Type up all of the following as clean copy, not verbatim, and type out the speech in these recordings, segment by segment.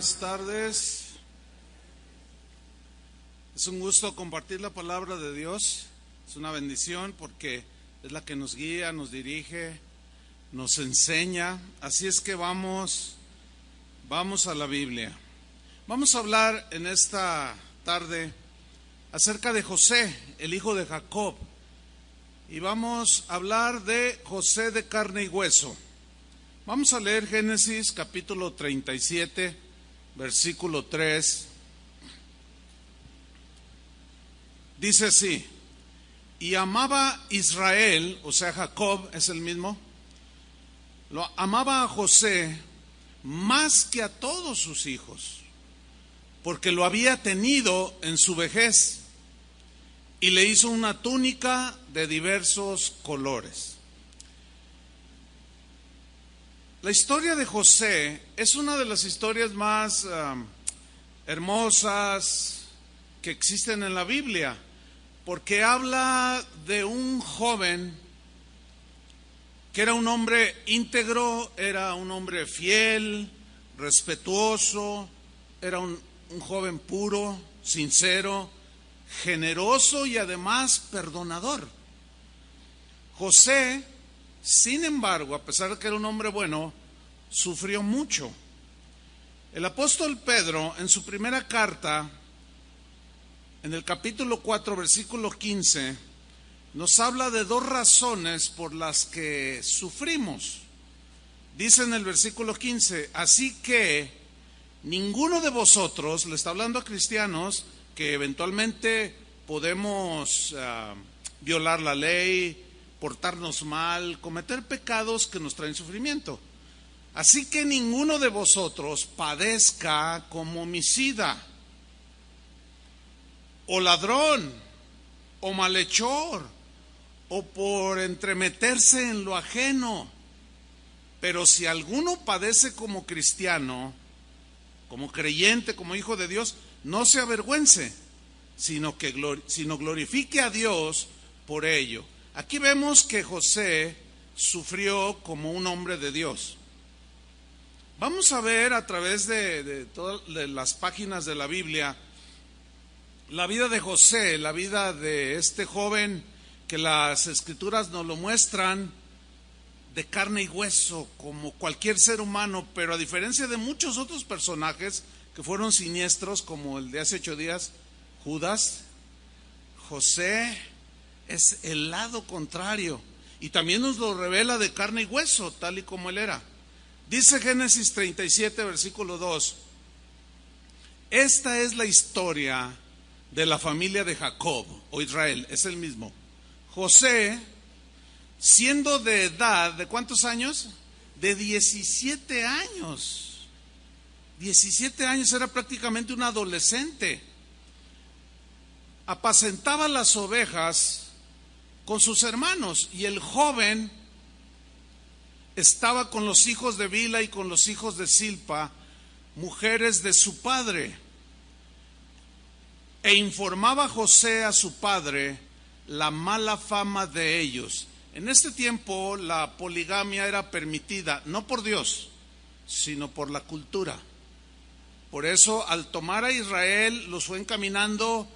Buenas tardes. Es un gusto compartir la palabra de Dios. Es una bendición porque es la que nos guía, nos dirige, nos enseña. Así es que vamos a la Biblia. Vamos a hablar en esta tarde acerca de José, el hijo de Jacob. Y vamos a hablar de José de carne y hueso. Vamos a leer Génesis capítulo 37, versículo 3. Dice así: y amaba Israel, o sea Jacob es el mismo, lo amaba a José más que a todos sus hijos, porque lo había tenido en su vejez, y le hizo una túnica de diversos colores. La historia de José es una de las historias más hermosas que existen en la Biblia, porque habla de un joven que era un hombre íntegro, era un hombre fiel, respetuoso, era un joven puro, sincero, generoso y además perdonador. José, sin embargo, a pesar de que era un hombre bueno, sufrió mucho. El apóstol Pedro, en su primera carta, en el capítulo 4, versículo 15, nos habla de dos razones por las que sufrimos. Dice en el versículo 15: así que ninguno de vosotros, le está hablando a cristianos que eventualmente podemos violar la ley, portarnos mal, cometer pecados que nos traen sufrimiento. Así que ninguno de vosotros padezca como homicida, o ladrón, o malhechor, o por entremeterse en lo ajeno. Pero si alguno padece como cristiano, como creyente, como hijo de Dios, no se avergüence, sino glorifique a Dios por ello. Aquí vemos que José sufrió como un hombre de Dios. Vamos a ver a través de todas las páginas de la Biblia la vida de José, la vida de este joven que las Escrituras nos lo muestran de carne y hueso, como cualquier ser humano, pero a diferencia de muchos otros personajes que fueron siniestros, como el de hace 8 días, Judas, José es el lado contrario, y también nos lo revela de carne y hueso, tal y como él era. Dice Génesis 37, versículo 2: esta es la historia de la familia de Jacob, o Israel, es el mismo. José, siendo de edad, ¿de cuántos años? De 17 años. 17 años, era prácticamente un adolescente. Apacentaba las ovejas con sus hermanos, y el joven estaba con los hijos de Bila y con los hijos de Silpa, mujeres de su padre. E informaba José a su padre la mala fama de ellos. En este tiempo la poligamia era permitida, no por Dios, sino por la cultura. Por eso, al tomar a Israel, los fue encaminando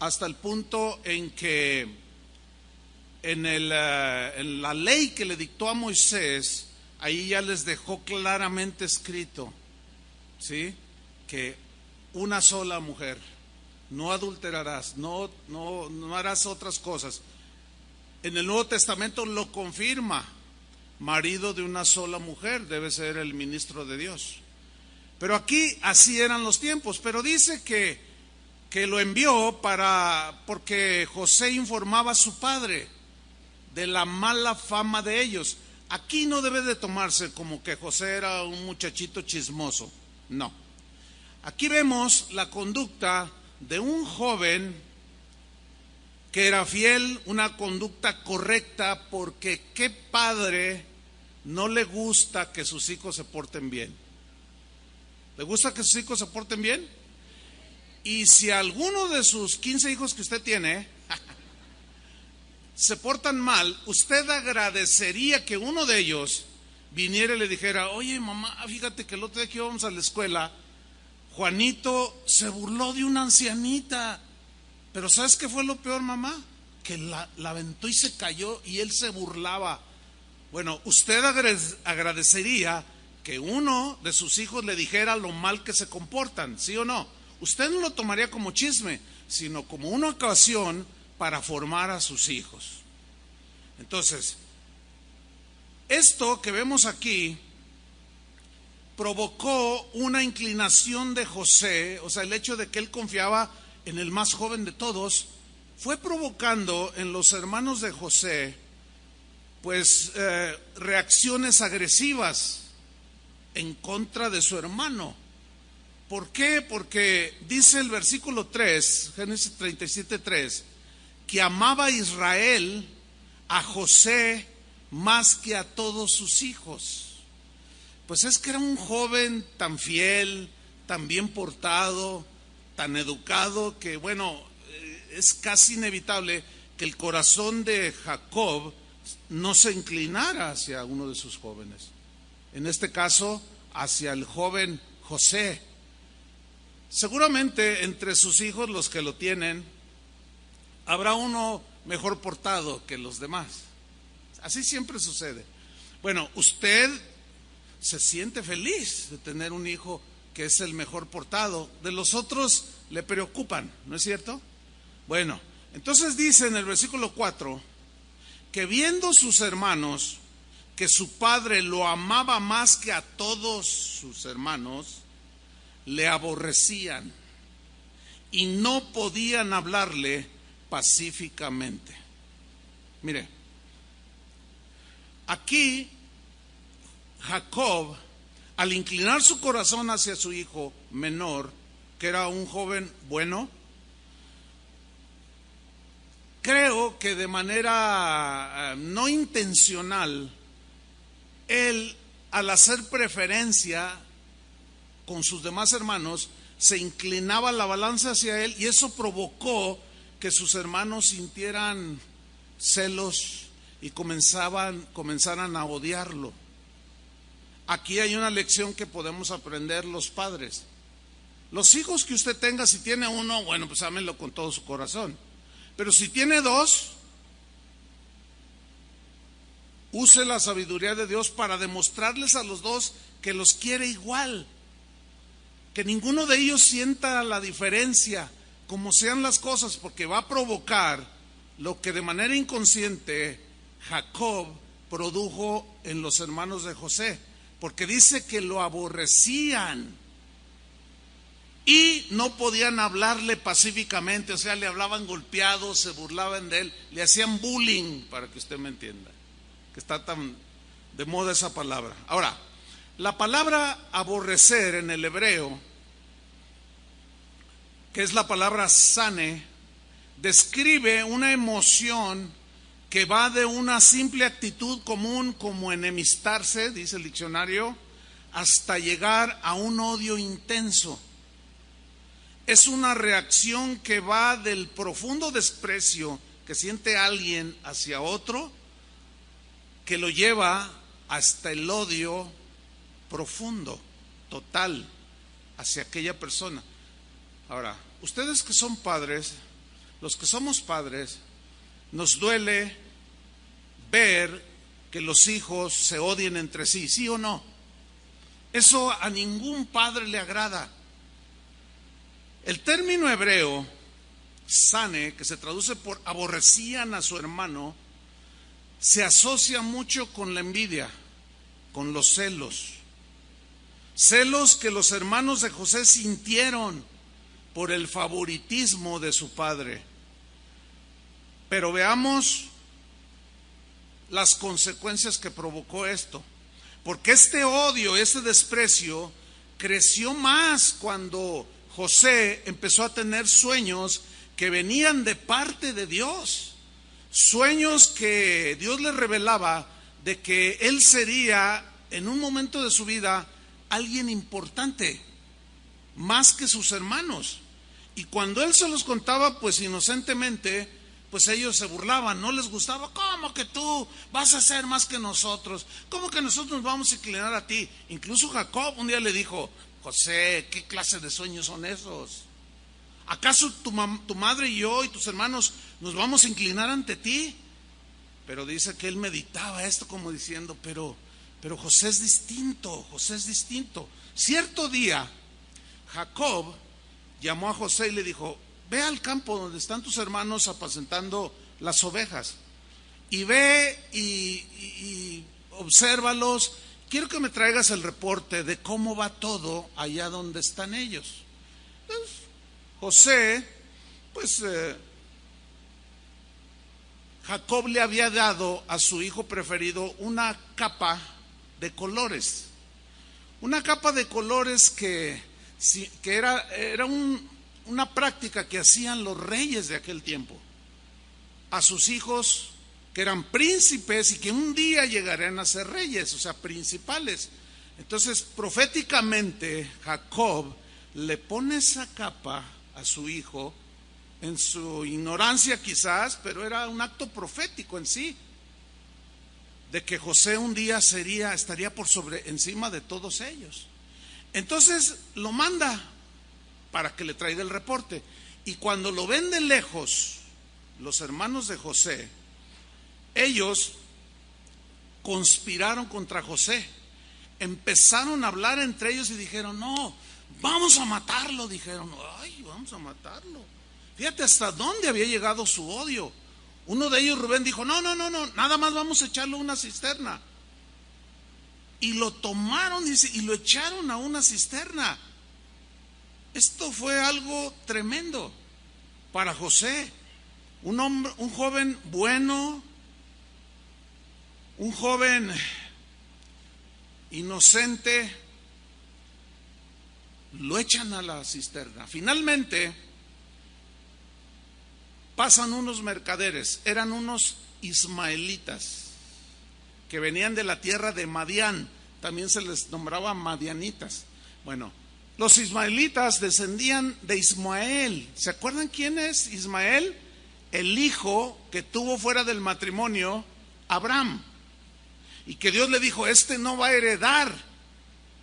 hasta el punto en que en la ley que le dictó a Moisés, ahí ya les dejó claramente escrito, ¿sí?, que una sola mujer, no adulterarás, no harás otras cosas. En el Nuevo Testamento lo confirma: marido de una sola mujer debe ser el ministro de Dios. Pero aquí así eran los tiempos. Pero dice que lo envió porque José informaba a su padre de la mala fama de ellos. Aquí no debe de tomarse como que José era un muchachito chismoso, no. Aquí vemos la conducta de un joven que era fiel, una conducta correcta, porque ¿qué padre no le gusta que sus hijos se porten bien? ¿Le gusta que sus hijos se porten bien? Y si alguno de sus 15 hijos que usted tiene se portan mal, usted agradecería que uno de ellos viniera y le dijera: oye mamá, fíjate que el otro día que íbamos a la escuela Juanito se burló de una ancianita. Pero ¿sabes qué fue lo peor, mamá? Que la aventó y se cayó y él se burlaba. Bueno, usted agradecería que uno de sus hijos le dijera lo mal que se comportan, ¿sí o no? Usted no lo tomaría como chisme, sino como una ocasión para formar a sus hijos. Entonces, esto que vemos aquí provocó una inclinación de José, o sea, el hecho de que él confiaba en el más joven de todos, fue provocando en los hermanos de José, pues, reacciones agresivas en contra de su hermano. ¿Por qué? Porque dice el versículo 3, Génesis 37:3, que amaba a Israel, a José, más que a todos sus hijos. Pues es que era un joven tan fiel, tan bien portado, tan educado, que bueno, es casi inevitable que el corazón de Jacob no se inclinara hacia uno de sus jóvenes. En este caso, hacia el joven José. Seguramente entre sus hijos, los que lo tienen, habrá uno mejor portado que los demás. Así siempre sucede. Bueno, usted se siente feliz de tener un hijo que es el mejor portado. De los otros le preocupan, ¿no es cierto? Bueno, entonces dice en el versículo 4 que viendo sus hermanos que su padre lo amaba más que a todos sus hermanos, le aborrecían y no podían hablarle pacíficamente. Mire, aquí Jacob, al inclinar su corazón hacia su hijo menor, que era un joven bueno, creo que de manera no intencional, él, al hacer preferencia con sus demás hermanos, se inclinaba la balanza hacia él, y eso provocó que sus hermanos sintieran celos y comenzaran a odiarlo. Aquí hay una lección que podemos aprender los padres. Los hijos que usted tenga, si tiene uno, bueno, pues ámenlo con todo su corazón. Pero si tiene dos, use la sabiduría de Dios para demostrarles a los dos que los quiere igual. Que ninguno de ellos sienta la diferencia, como sean las cosas, porque va a provocar lo que de manera inconsciente Jacob produjo en los hermanos de José. Porque dice que lo aborrecían y no podían hablarle pacíficamente, o sea, le hablaban golpeados, se burlaban de él, le hacían bullying, para que usted me entienda, que está tan de moda esa palabra. Ahora, la palabra aborrecer en el hebreo, que es la palabra sane, describe una emoción que va de una simple actitud común como enemistarse, dice el diccionario, hasta llegar a un odio intenso. Es una reacción que va del profundo desprecio que siente alguien hacia otro, que lo lleva hasta el odio profundo, total, hacia aquella persona. Ahora, ustedes que son padres, los que somos padres, nos duele ver que los hijos se odien entre sí, ¿sí o no? Eso a ningún padre le agrada. El término hebreo, sane, que se traduce por aborrecían a su hermano, se asocia mucho con la envidia, con los celos. Celos que los hermanos de José sintieron por el favoritismo de su padre. Pero veamos las consecuencias que provocó esto. Porque este odio, este desprecio, creció más cuando José empezó a tener sueños que venían de parte de Dios. Sueños que Dios le revelaba de que él sería, en un momento de su vida, alguien importante, más que sus hermanos. Y cuando él se los contaba, pues inocentemente, pues ellos se burlaban, no les gustaba. ¿Cómo que tú vas a ser más que nosotros? ¿Cómo que nosotros nos vamos a inclinar a ti? Incluso Jacob un día le dijo: José, ¿qué clase de sueños son esos? ¿Acaso tu madre y yo y tus hermanos nos vamos a inclinar ante ti? Pero dice que él meditaba esto como diciendo, pero José es distinto, José es distinto. Cierto día, Jacob llamó a José y le dijo: ve al campo donde están tus hermanos apacentando las ovejas, y ve y obsérvalos. Quiero que me traigas el reporte de cómo va todo allá donde están ellos. Entonces, José, pues Jacob le había dado a su hijo preferido una capa de colores. Una capa de colores que era una práctica que hacían los reyes de aquel tiempo a sus hijos, que eran príncipes y que un día llegarían a ser reyes, o sea, principales. Entonces, proféticamente, Jacob le pone esa capa a su hijo, en su ignorancia quizás, pero era un acto profético en sí, de que José un día estaría por encima de todos ellos. Entonces lo manda para que le traiga el reporte, y cuando lo ven de lejos los hermanos de José, ellos conspiraron contra José, empezaron a hablar entre ellos y dijeron: no, vamos a matarlo. Dijeron: ay, vamos a matarlo. Fíjate hasta dónde había llegado su odio. Uno de ellos, Rubén, dijo: no, nada más vamos a echarlo a una cisterna. Y lo tomaron, dice, y lo echaron a una cisterna. Esto fue algo tremendo para José, un hombre, un joven bueno, un joven inocente. Lo echan a la cisterna. Finalmente pasan unos mercaderes, eran unos ismaelitas que venían de la tierra de Madián, también se les nombraba madianitas. Bueno, los ismaelitas descendían de Ismael. ¿Se acuerdan quién es Ismael? El hijo que tuvo fuera del matrimonio Abraham, y que Dios le dijo: este no va a heredar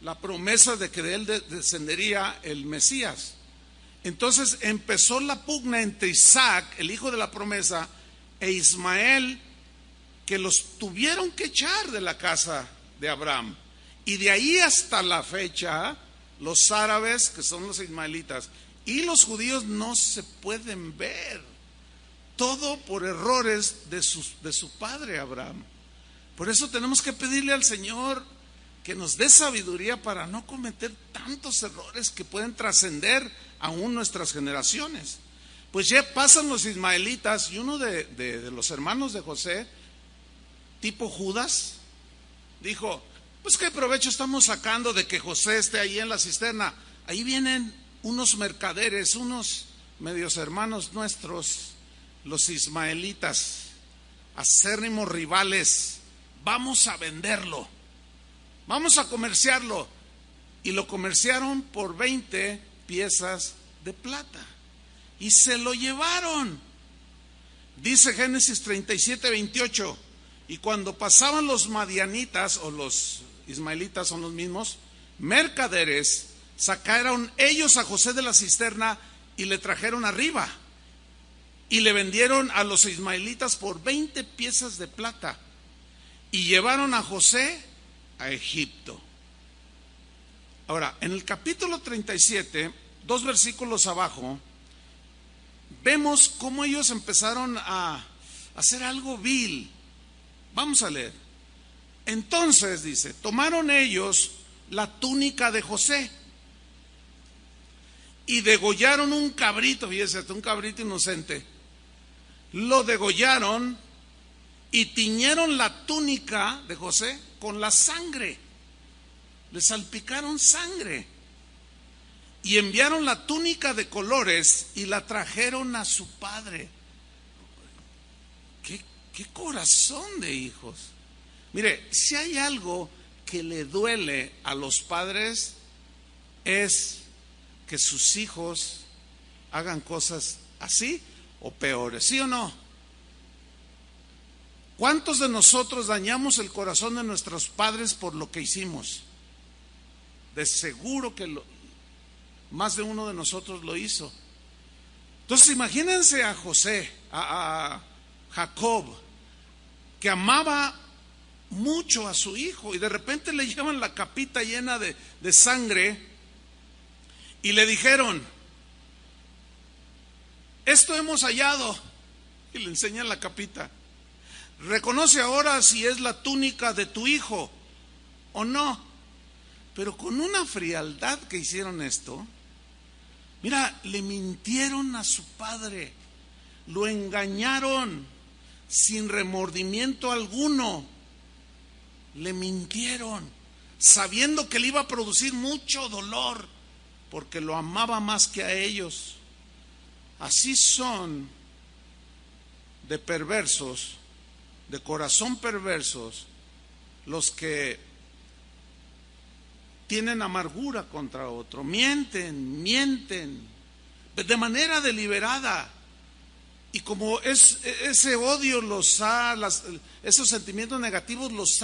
la promesa de que de él descendería el Mesías. Entonces empezó la pugna entre Isaac, el hijo de la promesa, e Ismael, que los tuvieron que echar de la casa de Abraham. Y de ahí hasta la fecha, los árabes, que son los ismaelitas, y los judíos no se pueden ver. Todo por errores de su padre Abraham. Por eso tenemos que pedirle al Señor que nos dé sabiduría para no cometer tantos errores que pueden trascender aún nuestras generaciones. Pues ya pasan los ismaelitas, y uno de los hermanos de José, tipo Judas, dijo: pues qué provecho estamos sacando de que José esté ahí en la cisterna. Ahí vienen unos mercaderes, unos medios hermanos nuestros, los ismaelitas, acérrimos rivales. Vamos a venderlo, vamos a comerciarlo. Y lo comerciaron por 20 piezas de plata y se lo llevaron. Dice Génesis 37:28: y cuando pasaban los madianitas, o los ismaelitas son los mismos, mercaderes, sacaron ellos a José de la cisterna y le trajeron arriba, y le vendieron a los ismaelitas por 20 piezas de plata, y llevaron a José a Egipto. Ahora, en el capítulo 37, 2 versículos abajo, vemos cómo ellos empezaron a hacer algo vil. Vamos a leer. Entonces dice: tomaron ellos la túnica de José y degollaron un cabrito, fíjese, un cabrito inocente. Lo degollaron y tiñeron la túnica de José con la sangre. Le salpicaron sangre. Y enviaron la túnica de colores y la trajeron a su padre. ¿Qué corazón de hijos? Mire, si hay algo que le duele a los padres, es que sus hijos hagan cosas así o peores, ¿sí o no? ¿Cuántos de nosotros dañamos el corazón de nuestros padres por lo que hicimos? De seguro que más de uno de nosotros lo hizo. Entonces imagínense a José, a Jacob, que amaba mucho a su hijo, y de repente le llevan la capita llena de sangre y le dijeron: esto hemos hallado, y le enseñan la capita. Reconoce ahora si es la túnica de tu hijo o no. Pero con una frialdad que hicieron esto. Mira, le mintieron a su padre, lo engañaron sin remordimiento alguno. Le mintieron, sabiendo que le iba a producir mucho dolor, porque lo amaba más que a ellos. Así son de perversos, de corazón perversos, los que tienen amargura contra otro, mienten de manera deliberada, y como ese odio esos sentimientos negativos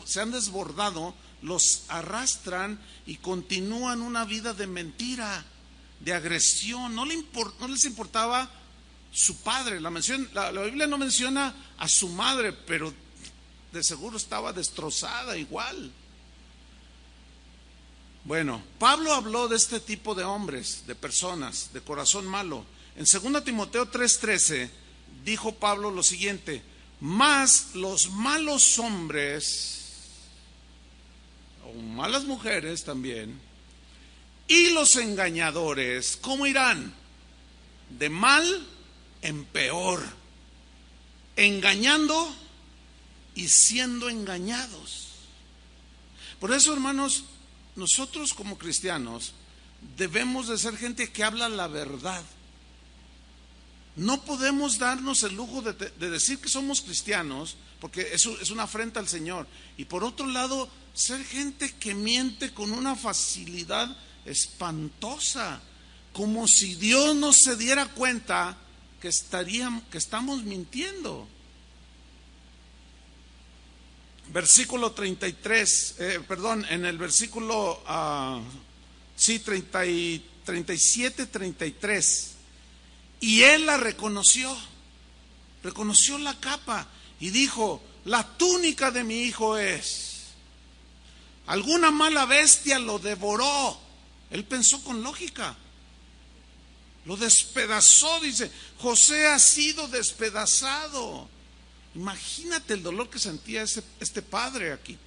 se han desbordado, los arrastran y continúan una vida de mentira, de agresión. No les importaba su padre. La Biblia no menciona a su madre, pero de seguro estaba destrozada igual. Bueno, Pablo habló de este tipo de hombres, de personas, de corazón malo. En 2 Timoteo 3:13 dijo Pablo lo siguiente: mas los malos hombres, o malas mujeres también, y los engañadores, ¿cómo irán? De mal en peor, engañando y siendo engañados. Por eso, hermanos, nosotros como cristianos debemos de ser gente que habla la verdad. No podemos darnos el lujo de decir que somos cristianos, porque eso es una afrenta al Señor. Y por otro lado, ser gente que miente con una facilidad espantosa, como si Dios no se diera cuenta que estamos mintiendo. Versículo 33, en el versículo 37, 33. Y él la reconoció la capa y dijo: la túnica de mi hijo es. Alguna mala bestia lo devoró. Él pensó con lógica. Lo despedazó, dice. José ha sido despedazado. Imagínate el dolor que sentía este padre aquí.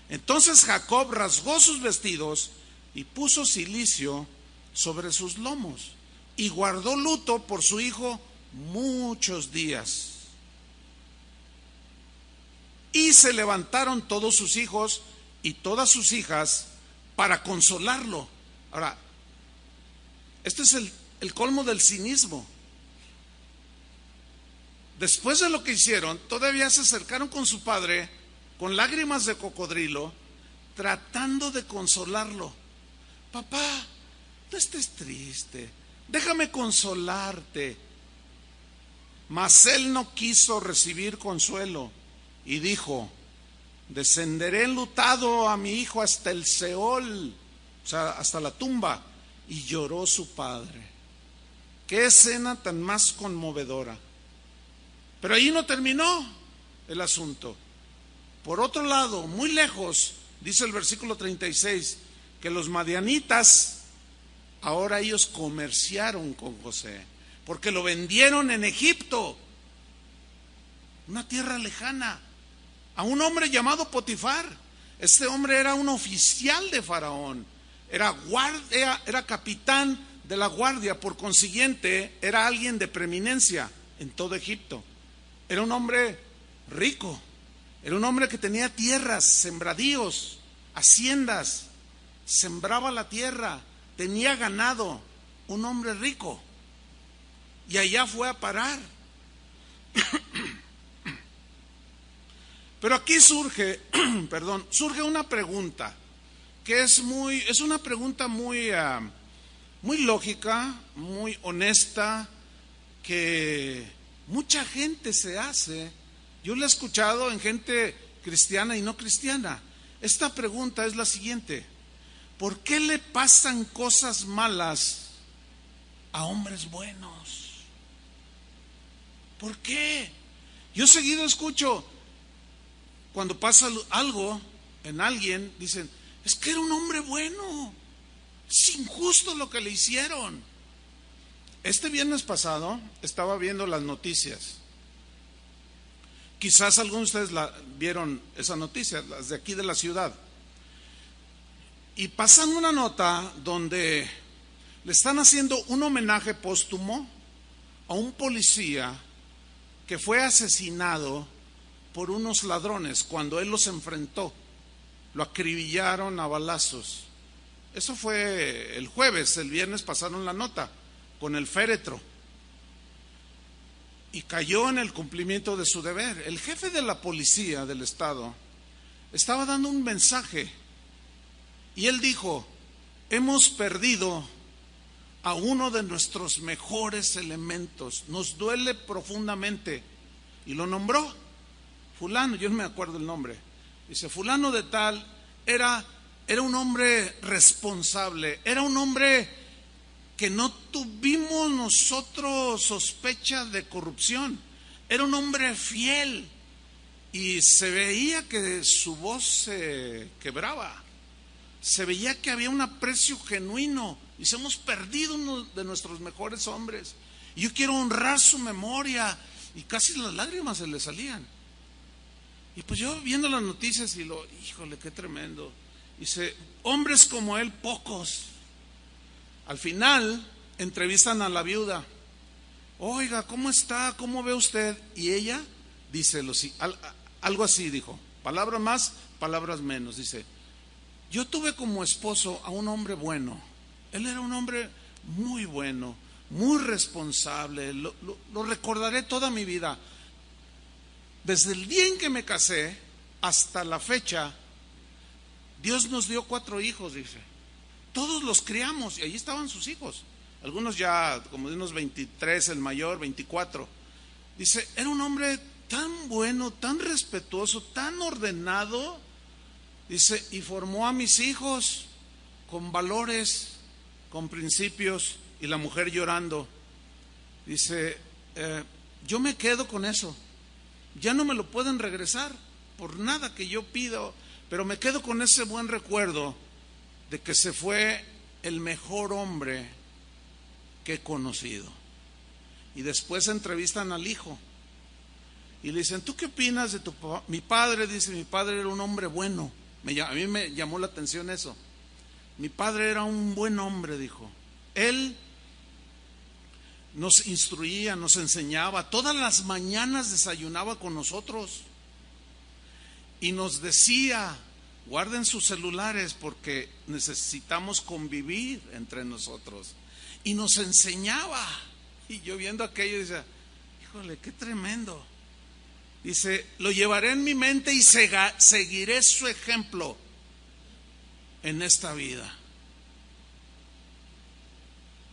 Entonces Jacob rasgó sus vestidos y puso cilicio sobre sus lomos, y guardó luto por su hijo muchos días. Y se levantaron todos sus hijos y todas sus hijas para consolarlo. Ahora, este es el colmo del cinismo. Después de lo que hicieron, todavía se acercaron con su padre con lágrimas de cocodrilo, tratando de consolarlo. Papá, no estés triste, déjame consolarte. Mas él no quiso recibir consuelo y dijo: descenderé enlutado a mi hijo hasta el Seol, o sea, hasta la tumba. Y lloró su padre. Qué escena tan más conmovedora. Pero ahí no terminó el asunto. Por otro lado, muy lejos, dice el versículo 36, que los madianitas, ahora ellos comerciaron con José, porque lo vendieron en Egipto, una tierra lejana, a un hombre llamado Potifar. Este hombre era un oficial de Faraón, era capitán de la guardia, por consiguiente era alguien de preeminencia en todo Egipto. Era un hombre rico, era un hombre que tenía tierras, sembradíos, haciendas, sembraba la tierra, tenía ganado, un hombre rico. Y allá fue a parar. Pero aquí surge una pregunta que es una pregunta muy lógica, muy honesta, que mucha gente se hace Yo lo he escuchado en gente cristiana y no cristiana. Esta pregunta es la siguiente: ¿por qué le pasan cosas malas a hombres buenos? ¿Por qué? Yo seguido escucho, cuando pasa algo en alguien, dicen, es que era un hombre bueno, es injusto lo que le hicieron. Este viernes pasado estaba viendo las noticias. Quizás algunos de ustedes vieron esa noticia, las de aquí de la ciudad. Y pasan una nota donde le están haciendo un homenaje póstumo a un policía que fue asesinado por unos ladrones cuando él los enfrentó. Lo acribillaron a balazos. Eso fue el jueves. El viernes pasaron la nota con el féretro. Y cayó en el cumplimiento de su deber. El jefe de la policía del estado estaba dando un mensaje y él dijo: hemos perdido a uno de nuestros mejores elementos, nos duele profundamente. Y lo nombró fulano, yo no me acuerdo el nombre. Dice, fulano de tal era un hombre responsable, era un hombre que no tuvimos nosotros sospecha de corrupción, era un hombre fiel y se veía que su voz se quebraba, se veía que había un aprecio genuino. Y se hemos perdido uno de nuestros mejores hombres y yo quiero honrar su memoria. Y casi las lágrimas se le salían. Y pues yo viendo las noticias y híjole, qué tremendo. Dice, hombres como él, pocos. Al final, entrevistan a la viuda. Oiga, ¿cómo está? ¿Cómo ve usted? Y ella dice algo así, dijo. Palabras más, palabras menos. Dice, yo tuve como esposo a un hombre bueno. Él era un hombre muy bueno, muy responsable. Lo recordaré toda mi vida. Desde el día en que me casé hasta la fecha, Dios nos dio 4 hijos, dice. Todos los criamos y allí estaban sus hijos. Algunos ya como de unos 23, el mayor 24. Dice, era un hombre tan bueno, tan respetuoso, tan ordenado. Dice, y formó a mis hijos con valores, con principios. Y la mujer llorando. Dice, yo me quedo con eso. Ya no me lo pueden regresar por nada que yo pido, pero me quedo con ese buen recuerdo de que se fue el mejor hombre que he conocido. Y después entrevistan al hijo y le dicen, ¿tú qué opinas de tu papá? Mi padre, dice, mi padre era un hombre bueno. A mí me llamó la atención eso. Mi padre era un buen hombre, dijo. Él nos instruía, nos enseñaba, todas las mañanas desayunaba con nosotros y nos decía, guarden sus celulares porque necesitamos convivir entre nosotros. Y nos enseñaba. Y yo viendo aquello decía, híjole, qué tremendo. Dice, lo llevaré en mi mente y seguiré su ejemplo en esta vida.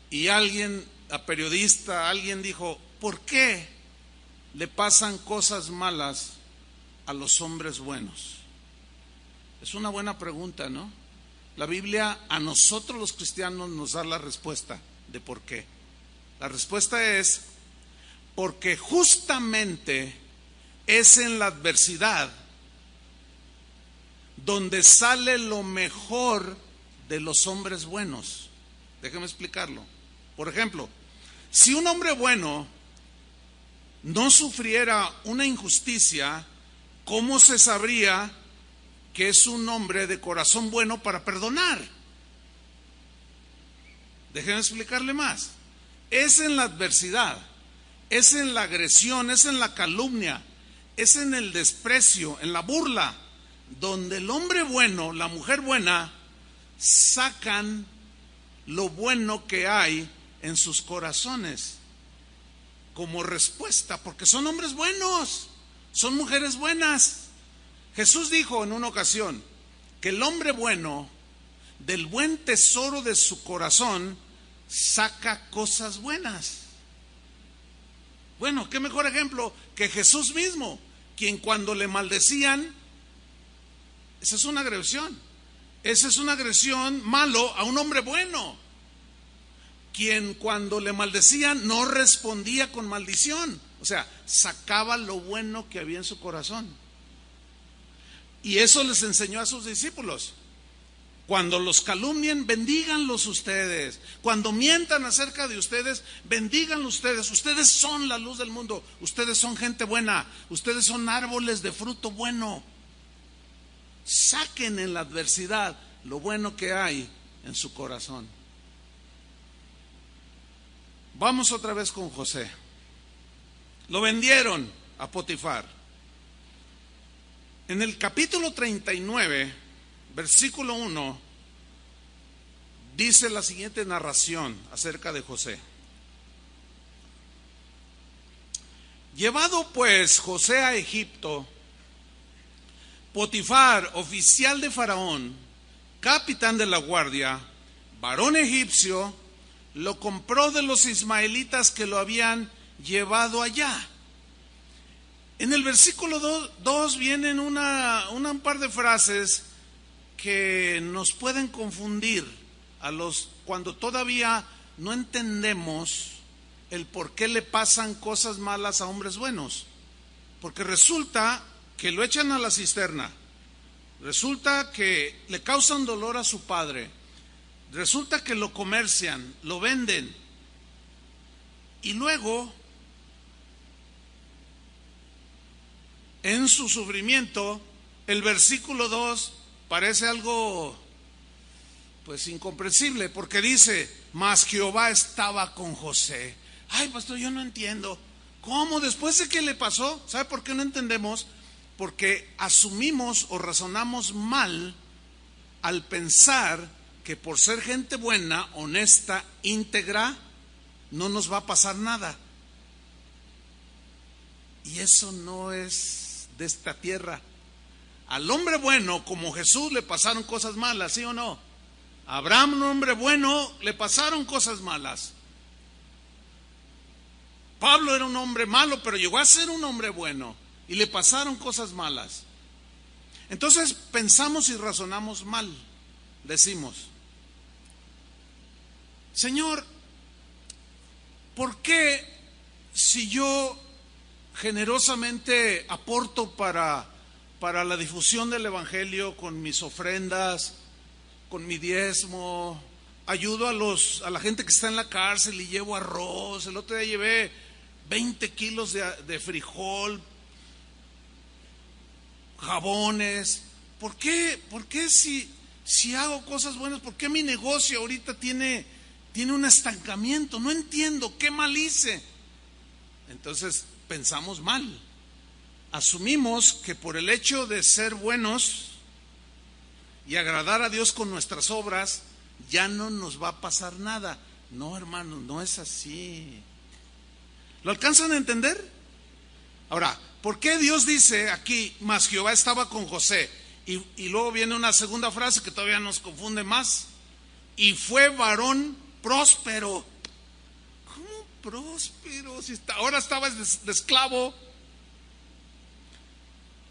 Y alguien dijo, ¿por qué le pasan cosas malas a los hombres buenos? Es una buena pregunta, ¿no? La Biblia a nosotros los cristianos nos da la respuesta de por qué. La respuesta es porque justamente es en la adversidad donde sale lo mejor de los hombres buenos. Déjeme explicarlo. Por ejemplo, si un hombre bueno no sufriera una injusticia, ¿cómo se sabría que es un hombre de corazón bueno para perdonar? Déjenme explicarle más. Es en la adversidad, es en la agresión, es en la calumnia, es en el desprecio, en la burla, donde el hombre bueno, la mujer buena, sacan lo bueno que hay en sus corazones como respuesta, porque son hombres buenos, son mujeres buenas. Jesús dijo en una ocasión que el hombre bueno del buen tesoro de su corazón saca cosas buenas. Bueno, qué mejor ejemplo que Jesús mismo. quien cuando le maldecían, esa es una agresión. Esa es una agresión malo a un hombre bueno. Quien cuando le maldecían no respondía con maldición. O sea, sacaba lo bueno que había en su corazón. Y eso les enseñó a sus discípulos. Cuando los calumnien, bendíganlos ustedes. Cuando mientan acerca de ustedes, bendíganlos ustedes. Ustedes son la luz del mundo. Ustedes son gente buena. Ustedes son árboles de fruto bueno. Saquen en la adversidad lo bueno que hay en su corazón. Vamos otra vez con José. Lo vendieron a Potifar. En el capítulo 39, versículo 1, dice la siguiente narración acerca de José. Llevado pues José a Egipto, Potifar, oficial de Faraón, capitán de la guardia, varón egipcio, lo compró de los ismaelitas que lo habían llevado allá. En el versículo 2 vienen un par de frases que nos pueden confundir cuando todavía no entendemos el por qué le pasan cosas malas a hombres buenos. Porque resulta que lo echan a la cisterna, resulta que le causan dolor a su padre, resulta que lo comercian, lo venden, y luego en su sufrimiento el versículo 2 parece algo pues incomprensible, porque dice: mas Jehová estaba con José. Ay, pastor, yo no entiendo cómo después de que le pasó. ¿Sabe por qué no entendemos? Porque asumimos o razonamos mal al pensar que por ser gente buena, honesta, íntegra, no nos va a pasar nada. Y eso no es de esta tierra. Al hombre bueno, como Jesús, le pasaron cosas malas, ¿sí o no? A Abraham, un hombre bueno, le pasaron cosas malas. Pablo era un hombre malo, pero llegó a ser un hombre bueno y le pasaron cosas malas. Entonces pensamos y razonamos mal. Decimos: Señor, ¿por qué si yo generosamente aporto para la difusión del evangelio con mis ofrendas, con mi diezmo, ayudo a la gente que está en la cárcel y llevo arroz? El otro día llevé 20 kilos de frijol, jabones. ¿Por qué si hago cosas buenas, por qué mi negocio ahorita tiene un estancamiento? No entiendo, ¿qué mal hice? Entonces pensamos mal. Asumimos que por el hecho de ser buenos y agradar a Dios con nuestras obras, ya no nos va a pasar nada. No, hermanos, no es así. ¿Lo alcanzan a entender? Ahora, ¿por qué Dios dice aquí: mas Jehová estaba con José? Y luego viene una segunda frase que todavía nos confunde más: y fue varón próspero. ¿Cómo próspero? Si ahora estaba de esclavo.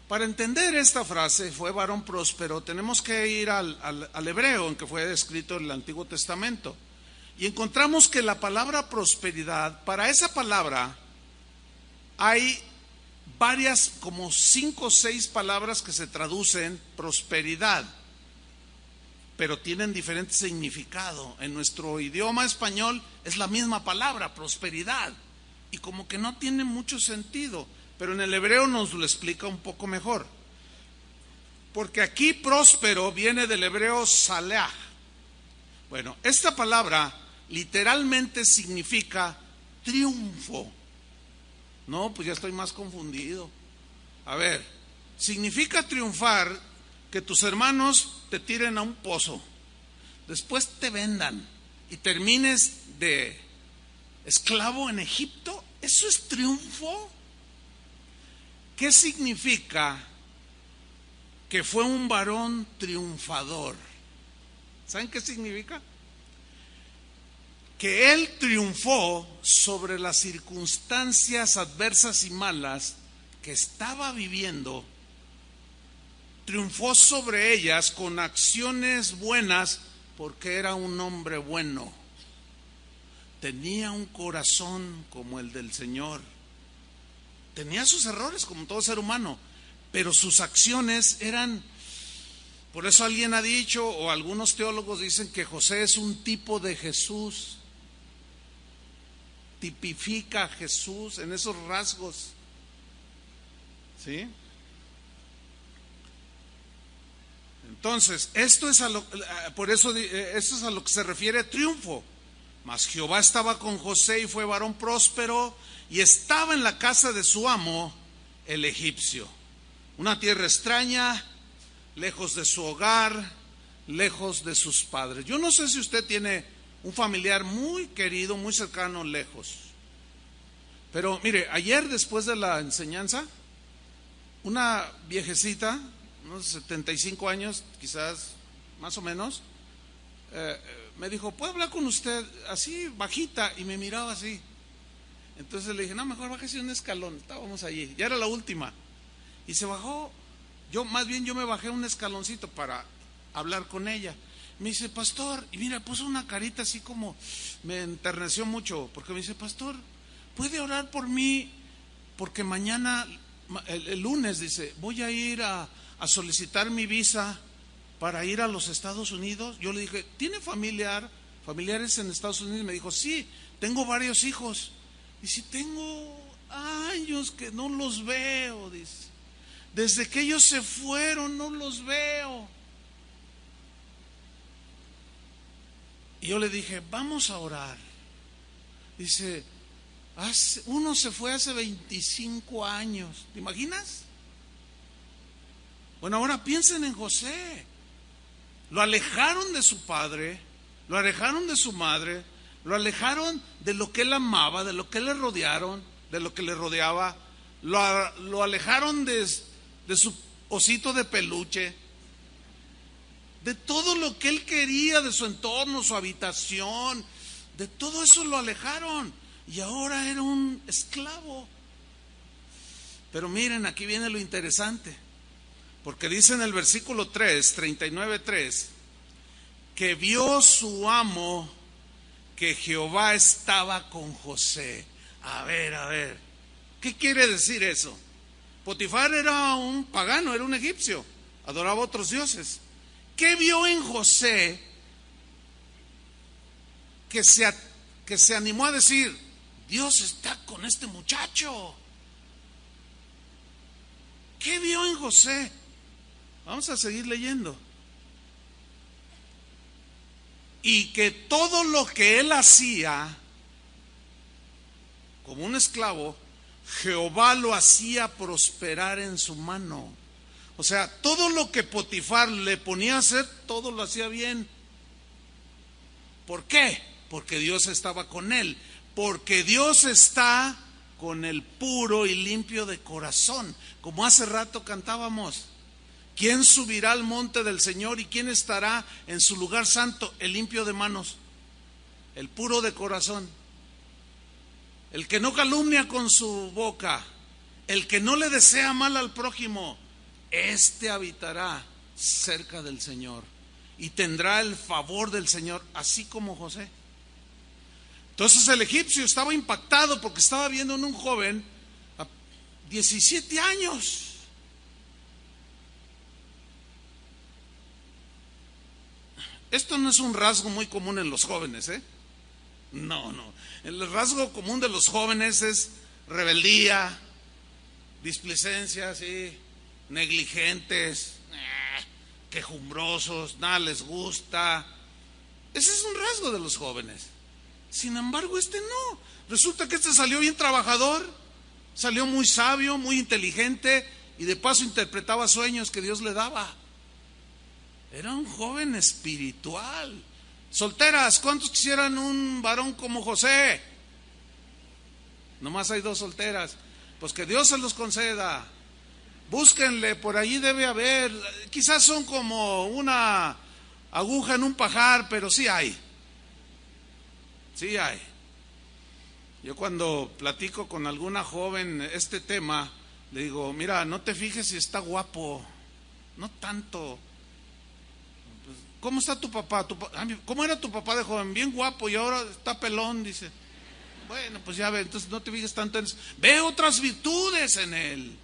Para entender esta frase, fue varón próspero, tenemos que ir al hebreo en que fue escrito el Antiguo Testamento. Y encontramos que la palabra prosperidad, para esa palabra hay varias, como 5 o 6 palabras que se traducen prosperidad, pero tienen diferente significado. En nuestro idioma español es la misma palabra, prosperidad, y como que no tiene mucho sentido, pero en el hebreo nos lo explica un poco mejor. Porque aquí próspero viene del hebreo saleah. Bueno, esta palabra literalmente significa triunfo. No, pues ya estoy más confundido. A ver, significa triunfar que tus hermanos te tiren a un pozo, después te vendan y termines de esclavo en Egipto. ¿Eso es triunfo? ¿Qué significa que fue un varón triunfador? ¿Saben qué significa? Que él triunfó sobre las circunstancias adversas y malas que estaba viviendo triunfó sobre ellas con acciones buenas porque era un hombre bueno. Tenía un corazón como el del Señor. Tenía sus errores como todo ser humano, pero sus acciones eran... Por eso alguien ha dicho, o algunos teólogos dicen, que José es un tipo de Jesús. Tipifica a Jesús en esos rasgos. ¿Sí? Entonces, esto es a lo que se refiere triunfo. Mas Jehová estaba con José y fue varón próspero y estaba en la casa de su amo, el egipcio. Una tierra extraña, lejos de su hogar, lejos de sus padres. Yo no sé si usted tiene un familiar muy querido, muy cercano, lejos. Pero mire, ayer después de la enseñanza, una viejecita, unos 75 años, quizás más o menos, me dijo, ¿puedo hablar con usted? Así, bajita, y me miraba así. Entonces le dije, no, mejor bájese un escalón. Estábamos allí, ya era la última. Y se bajó, yo me bajé un escaloncito para hablar con ella. Me dice, pastor, y mira, puso una carita así como, me enterneció mucho, porque me dice, pastor, ¿puede orar por mí? Porque mañana, el lunes, dice, voy a ir a solicitar mi visa para ir a los Estados Unidos. Yo le dije, ¿tiene familiares en Estados Unidos? Me dijo, sí, tengo varios hijos. Dice, tengo años que no los veo, dice. Desde que ellos se fueron no los veo. Y yo le dije, vamos a orar. Dice, uno se fue hace 25 años. ¿Te imaginas? Bueno, ahora piensen en José. Lo alejaron de su padre, lo alejaron de su madre, lo alejaron de lo que él amaba, de lo que le rodearon, de lo que le rodeaba, lo alejaron de su osito de peluche, de todo lo que él quería, de su entorno, su habitación, de todo eso lo alejaron y ahora era un esclavo. Pero miren, aquí viene lo interesante. Porque dice en el versículo 3, 39:3, que vio su amo que Jehová estaba con José. A ver, ¿qué quiere decir eso? Potifar era un pagano, era un egipcio, adoraba a otros dioses. ¿Qué vio en José que se animó a decir, Dios está con este muchacho? ¿Qué vio en José? Vamos a seguir leyendo. Y que todo lo que él hacía como un esclavo, Jehová lo hacía prosperar en su mano. O sea, todo lo que Potifar le ponía a hacer, todo lo hacía bien. ¿Por qué? Porque Dios estaba con él. Porque Dios está con el puro y limpio de corazón. Como hace rato cantábamos. ¿Quién subirá al monte del Señor y quién estará en su lugar santo? El limpio de manos, el puro de corazón, el que no calumnia con su boca, el que no le desea mal al prójimo, este habitará cerca del Señor y tendrá el favor del Señor, así como José. Entonces el egipcio estaba impactado porque estaba viendo en un joven a 17 años. Esto no es un rasgo muy común en los jóvenes, ¿eh? No. El rasgo común de los jóvenes es rebeldía, displicencia, ¿sí? Negligentes, quejumbrosos, nada les gusta. Ese es un rasgo de los jóvenes. Sin embargo, este no. Resulta que este salió bien trabajador, salió muy sabio, muy inteligente y de paso interpretaba sueños que Dios le daba. Era un joven espiritual. Solteras, ¿cuántos quisieran un varón como José? Nomás hay 2 solteras. Pues que Dios se los conceda. Búsquenle, por allí debe haber. Quizás son como una aguja en un pajar, pero sí hay. Sí hay. Yo cuando platico con alguna joven este tema, Le digo, mira, no te fijes si está guapo, no tanto. Pues, ¿cómo está tu papá? ¿Cómo era tu papá de joven? Bien guapo y ahora está pelón, dice. Bueno, pues ya ve, entonces no te fijes tanto en eso. Ve otras virtudes en él.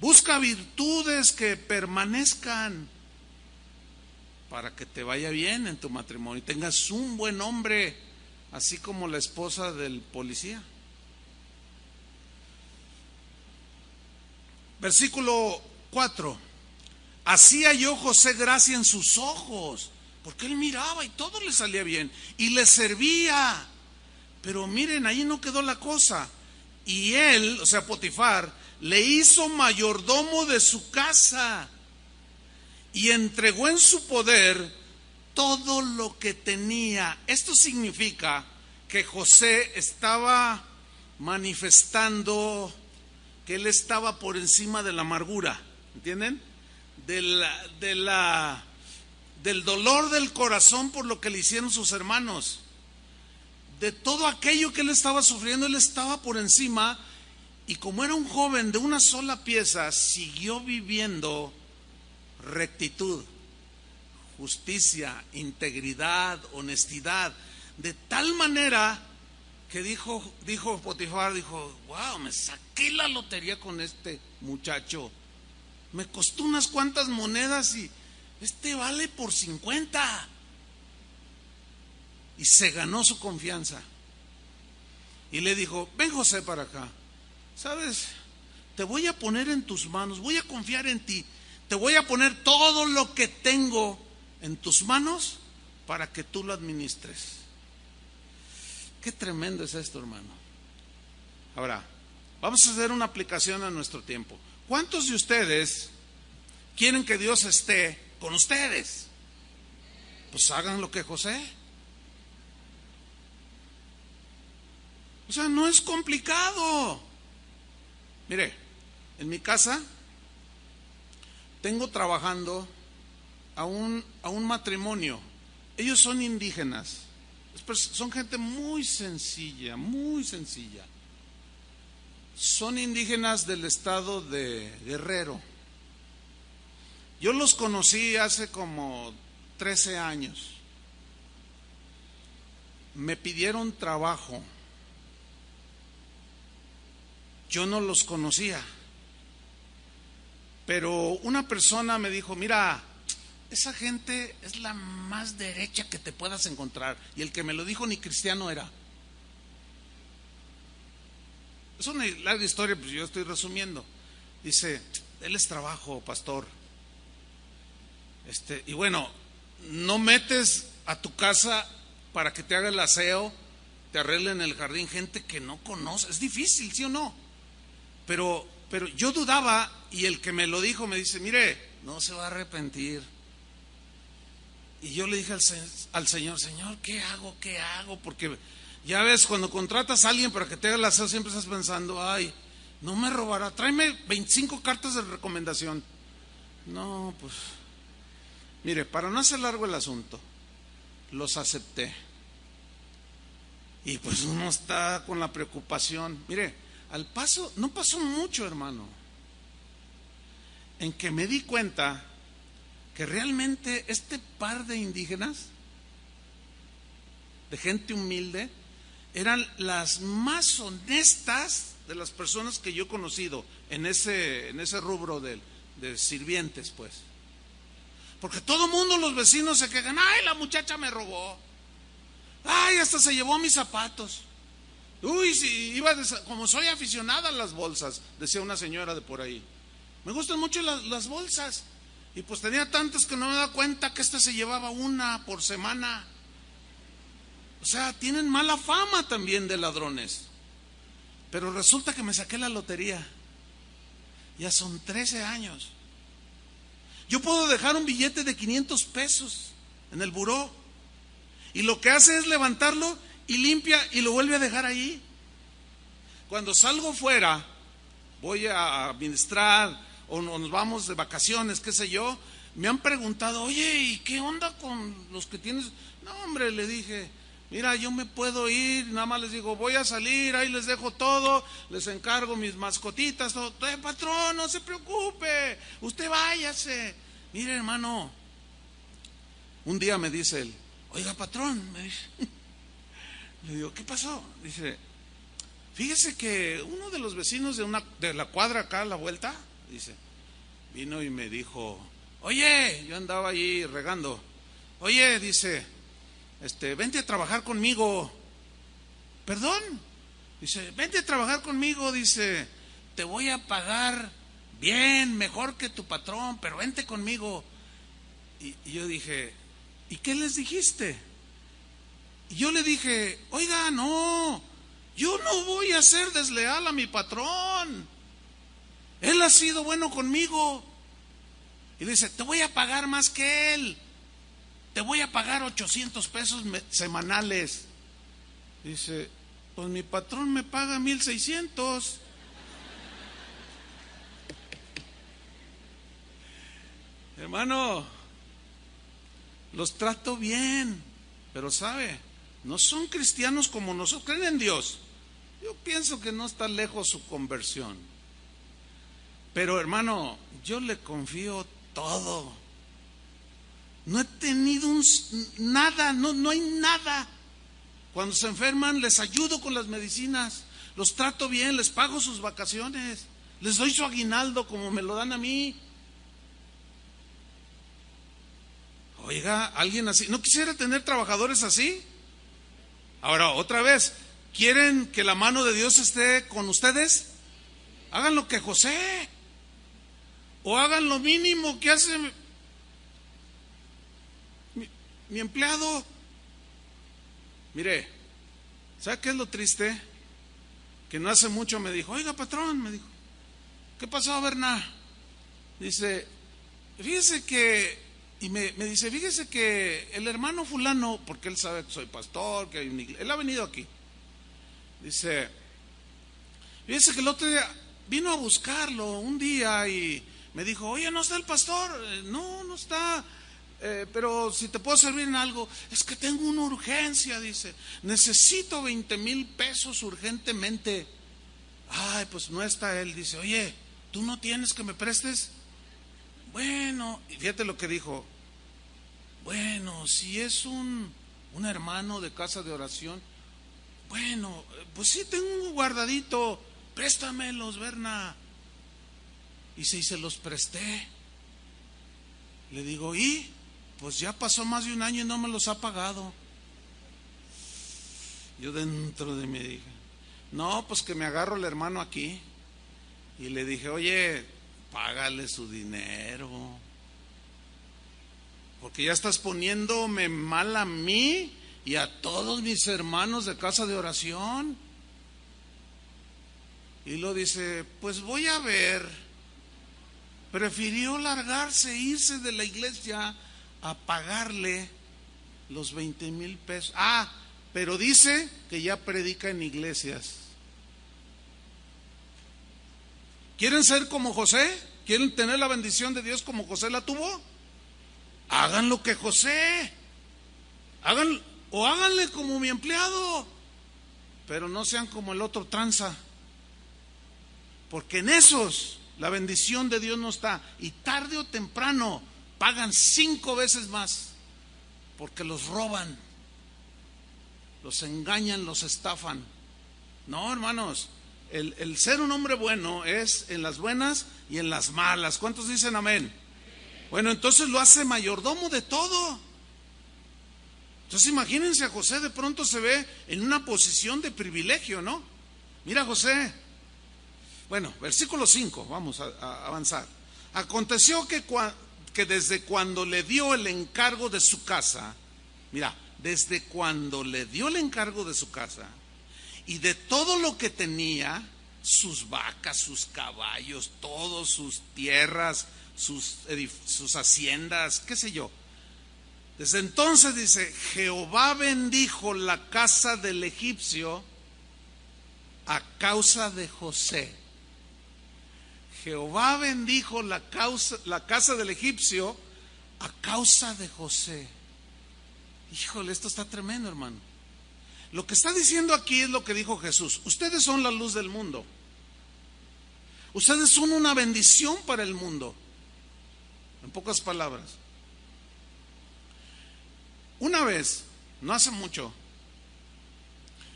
Busca virtudes que permanezcan para que te vaya bien en tu matrimonio y tengas un buen hombre, así como la esposa del policía. Versículo 4. Así halló José gracia en sus ojos, porque él miraba y todo le salía bien y le servía. Pero miren, ahí no quedó la cosa. Y él, o sea, Potifar, le hizo mayordomo de su casa y entregó en su poder todo lo que tenía. Esto significa que José estaba manifestando que él estaba por encima de la amargura, ¿entienden? Del dolor del corazón por lo que le hicieron sus hermanos. De todo aquello que él estaba sufriendo, él estaba por encima. Y como era un joven de una sola pieza, siguió viviendo rectitud, justicia, integridad, honestidad, de tal manera que dijo Potifar, wow, me saqué la lotería con este muchacho, me costó unas cuantas monedas y este vale por 50. Y se ganó su confianza y le dijo, ven José para acá, ¿sabes? Te voy a poner en tus manos, voy a confiar en ti, te voy a poner todo lo que tengo en tus manos para que tú lo administres. Qué tremendo es esto, hermano. Ahora, vamos a hacer una aplicación a nuestro tiempo. ¿Cuántos de ustedes quieren que Dios esté con ustedes? Pues hagan lo que José. O sea, no es complicado. Mire, en mi casa tengo trabajando a un matrimonio. Ellos son indígenas. Son gente muy sencilla, muy sencilla. Son indígenas del estado de Guerrero. Yo los conocí hace como 13 años. Me pidieron trabajo. Yo no los conocía. Pero una persona me dijo, mira, esa gente es la más derecha que te puedas encontrar. Y el que me lo dijo ni cristiano era. Es una larga historia, pues yo estoy resumiendo. Dice, él es trabajo, pastor. Y bueno, no metes a tu casa para que te haga el aseo, te arreglen el jardín, gente que no conoce. Es difícil, ¿sí o no? Pero yo dudaba y el que me lo dijo me dice, mire, no se va a arrepentir. Y yo le dije al Señor, Señor, ¿qué hago? Porque ya ves, cuando contratas a alguien para que te haga el aseo, siempre estás pensando, ay, no me robará, tráeme 25 cartas de recomendación. No, pues, mire, para no hacer largo el asunto, los acepté. Y pues uno está con la preocupación. Mire, no pasó mucho, hermano, en que me di cuenta que realmente este par de indígenas, de gente humilde, eran las más honestas de las personas que yo he conocido en ese rubro de sirvientes, pues. Porque todo mundo, los vecinos se quejan, ay, la muchacha me robó, ay, hasta se llevó mis zapatos. Uy, si como soy aficionada a las bolsas, decía una señora de por ahí, me gustan mucho las bolsas. Y pues tenía tantas que no me daba cuenta que esta se llevaba una por semana. O sea, tienen mala fama también de ladrones. Pero resulta que me saqué la lotería. Ya son 13 años. Yo puedo dejar un billete de 500 pesos en el buró. Y lo que hace es levantarlo y limpia y lo vuelve a dejar ahí. Cuando salgo fuera, voy a administrar o nos vamos de vacaciones, qué sé yo, me han preguntado, oye, ¿y qué onda con los que tienes? No, hombre, le dije, Mira, yo me puedo ir, nada más les digo, voy a salir, ahí les dejo todo, les encargo mis mascotitas, todo. Patrón, no se preocupe, usted váyase. Mire, hermano, un día me dice él, oiga, patrón, me dice, le digo, ¿qué pasó? Dice, fíjese que uno de los vecinos de la cuadra acá a la vuelta, dice, vino y me dijo, oye, yo andaba allí regando, oye, dice, vente a trabajar conmigo. ¿Perdón? Dice, vente a trabajar conmigo, dice, te voy a pagar bien, mejor que tu patrón, pero vente conmigo. Y yo dije, ¿y qué les dijiste? Y yo le dije, oiga, no, yo no voy a ser desleal a mi patrón. Él ha sido bueno conmigo. Y dice, te voy a pagar más que él. Te voy a pagar 800 pesos semanales. Dice, pues mi patrón me paga 1,600. Hermano, los trato bien, pero sabe, no son cristianos como nosotros, creen en Dios. Yo pienso que no está lejos su conversión. Pero hermano, yo le confío todo. No he tenido nada, no hay nada. Cuando se enferman les ayudo con las medicinas, los trato bien, les pago sus vacaciones, les doy su aguinaldo como me lo dan a mí. Oiga, alguien así, ¿no quisiera tener trabajadores así? Ahora, otra vez, ¿quieren que la mano de Dios esté con ustedes? Hagan lo que José, o hagan lo mínimo que hace mi empleado. Mire, ¿sabe qué es lo triste? Que no hace mucho me dijo, oiga, patrón, me dijo, ¿qué pasó, Berna? Dice, fíjese que, y me dice, fíjese que el hermano fulano, porque él sabe que soy pastor, que hay una iglesia, él ha venido aquí. Dice, fíjese que el otro día vino a buscarlo un día y me dijo, oye, ¿no está el pastor? No, no está. Pero si te puedo servir en algo, es que tengo una urgencia, dice, necesito 20,000 pesos urgentemente. Ay, pues no está él. Dice, oye, ¿tú no tienes que me prestes? Bueno, y fíjate lo que dijo, bueno, si es un hermano de casa de oración, bueno, pues sí tengo un guardadito, préstamelos, Berna. Y si se los presté, le digo, ¿y? Pues ya pasó más de un año y no me los ha pagado. Yo dentro de mí dije, no, pues que me agarro el hermano aquí. Y le dije, oye, págale su dinero, porque ya estás poniéndome mal a mí y a todos mis hermanos de casa de oración. Y lo dice, pues voy a ver. Prefirió largarse, irse de la iglesia a pagarle los 20,000 pesos. Ah, pero dice que ya predica en iglesias. ¿Quieren ser como José? ¿Quieren tener la bendición de Dios como José la tuvo? Hagan lo que José. Háganle como mi empleado, pero no sean como el otro tranza, porque en esos la bendición de Dios no está, y tarde o temprano pagan 5 veces más, porque los roban, los engañan, los estafan. No, hermanos, el ser un hombre bueno es en las buenas y en las malas. ¿Cuántos dicen amén? Bueno, entonces lo hace mayordomo de todo. Entonces imagínense, a José de pronto se ve en una posición de privilegio, ¿no? Mira, José. Bueno, versículo 5, vamos a avanzar. Aconteció que desde cuando le dio el encargo de su casa, mira, desde cuando le dio el encargo de su casa y de todo lo que tenía, sus vacas, sus caballos, todas sus tierras, sus haciendas, qué sé yo. Desde entonces dice, Jehová bendijo la casa del egipcio a causa de José. Jehová bendijo la casa del egipcio a causa de José. Híjole, esto está tremendo, hermano. Lo que está diciendo aquí es lo que dijo Jesús. Ustedes son la luz del mundo. Ustedes son una bendición para el mundo. En pocas palabras. Una vez, no hace mucho,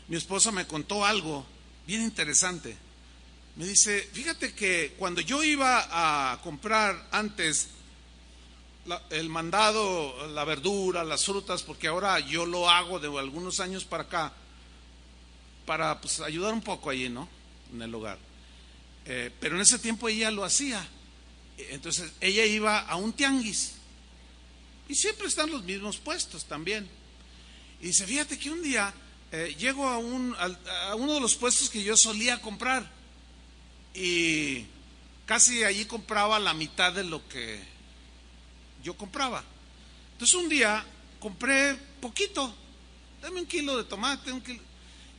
mi esposa me contó algo bien interesante. Me dice, fíjate que cuando yo iba a comprar antes el mandado, la verdura, las frutas, porque ahora yo lo hago de algunos años para acá, para pues ayudar un poco allí, ¿no? En el hogar. Pero en ese tiempo ella lo hacía. Entonces ella iba a un tianguis y siempre están los mismos puestos también. Y dice, fíjate que un día llego a uno de los puestos que yo solía comprar y casi allí compraba la mitad de lo que yo compraba. Entonces un día compré poquito, dame 1 kilo de tomate, 1 kilo.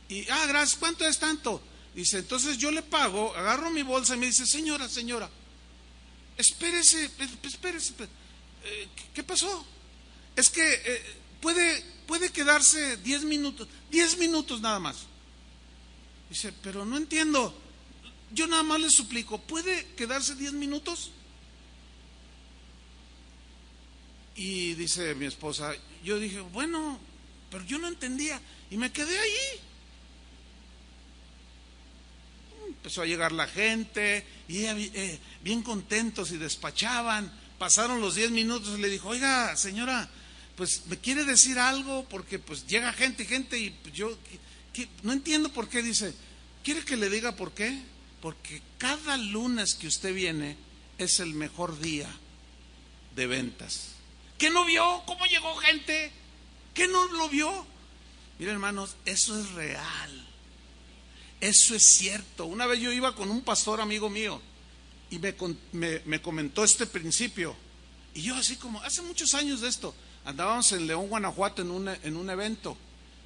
Y, gracias, ¿cuánto es tanto? Dice, entonces yo le pago, agarro mi bolsa y me dice, señora, espérese, ¿qué pasó? Es que puede quedarse 10 minutos nada más. Dice, pero no entiendo, yo nada más le suplico, ¿puede quedarse 10 minutos? Y dice mi esposa, yo dije, bueno, pero yo no entendía y me quedé ahí. Empezó a llegar la gente y bien contentos y despachaban. Pasaron los 10 minutos y le dijo, oiga, señora, pues me quiere decir algo porque pues llega gente y pues, yo no entiendo por qué. Dice, ¿quiere que le diga por qué? Porque cada lunes que usted viene es el mejor día de ventas. ¿Qué no vio? ¿Cómo llegó gente? ¿Qué no lo vio? Miren, hermanos, eso es real. Eso es cierto. Una vez yo iba con un pastor amigo mío y me comentó este principio. Y yo así como, hace muchos años de esto, andábamos en León, Guanajuato en un evento.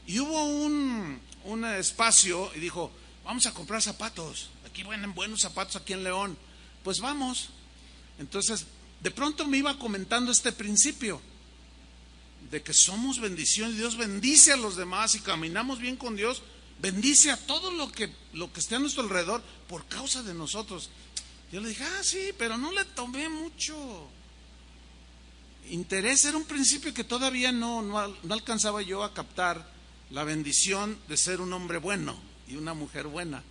Y hubo un espacio y dijo, vamos a comprar zapatos. Aquí venden buenos zapatos aquí en León. Pues vamos. Entonces, de pronto me iba comentando este principio de que somos bendición. Dios bendice a los demás y caminamos bien con Dios. Bendice a todo lo que esté a nuestro alrededor por causa de nosotros. Yo le dije, sí, pero no le tomé mucho interés. Era un principio que todavía no alcanzaba yo a captar la bendición de ser un hombre bueno y una mujer buena.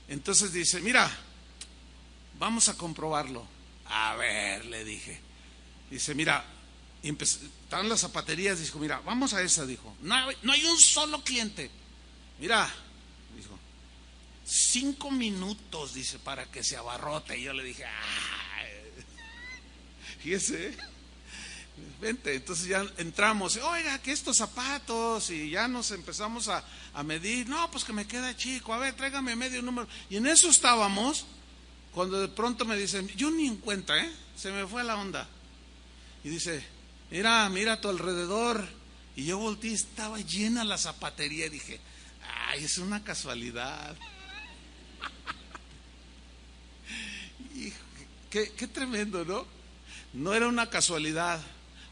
Entonces dice, mira, vamos a comprobarlo. A ver, le dije. Dice, mira, estaban las zapaterías. Dijo, mira, vamos a esa, dijo. No hay un solo cliente. Mira, dijo, 5 minutos, dice, para que se abarrote. Y yo le dije, fíjese, vente. Entonces ya entramos, oiga, que estos zapatos, y ya nos empezamos a medir. No, pues que me queda chico, a ver, tráigame medio número. Y en eso estábamos, cuando de pronto me dicen, yo ni en cuenta, se me fue la onda. Y dice, mira a tu alrededor. Y yo volteé, estaba llena la zapatería y dije, es una casualidad. Hijo, qué tremendo, ¿no? No era una casualidad.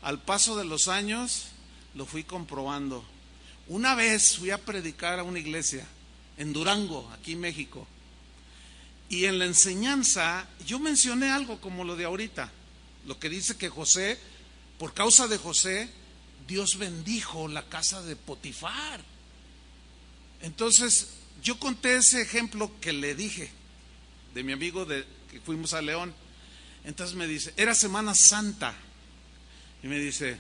Al paso de los años lo fui comprobando. Una vez fui a predicar a una iglesia en Durango, aquí en México. Y en la enseñanza yo mencioné algo como lo de ahorita, lo que dice que José, por causa de José, Dios bendijo la casa de Potifar. Entonces yo conté ese ejemplo que le dije de mi amigo que fuimos a León. Entonces me dice, era Semana Santa, y me dice,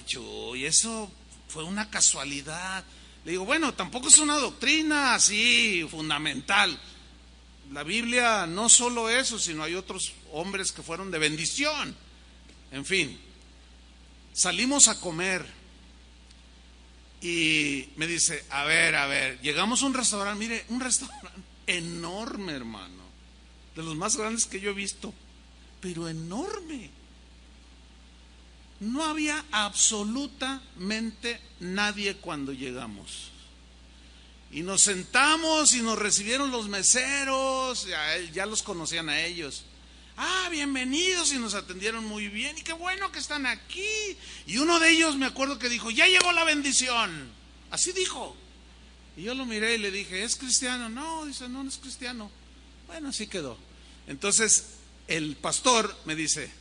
Chuy, eso fue una casualidad. Le digo, bueno, tampoco es una doctrina así fundamental. La Biblia no solo eso, sino hay otros hombres que fueron de bendición. En fin, salimos a comer y me dice, a ver, llegamos a un restaurante, mire, un restaurante enorme, hermano, de los más grandes que yo he visto, pero enorme. No había absolutamente nadie cuando llegamos. Y nos sentamos y nos recibieron los meseros, ya los conocían a ellos. Bienvenidos, y nos atendieron muy bien, y qué bueno que están aquí. Y uno de ellos me acuerdo que dijo, ya llegó la bendición. Así dijo. Y yo lo miré y le dije, ¿es cristiano? No, dice, no, no es cristiano. Bueno, así quedó. Entonces el pastor me dice,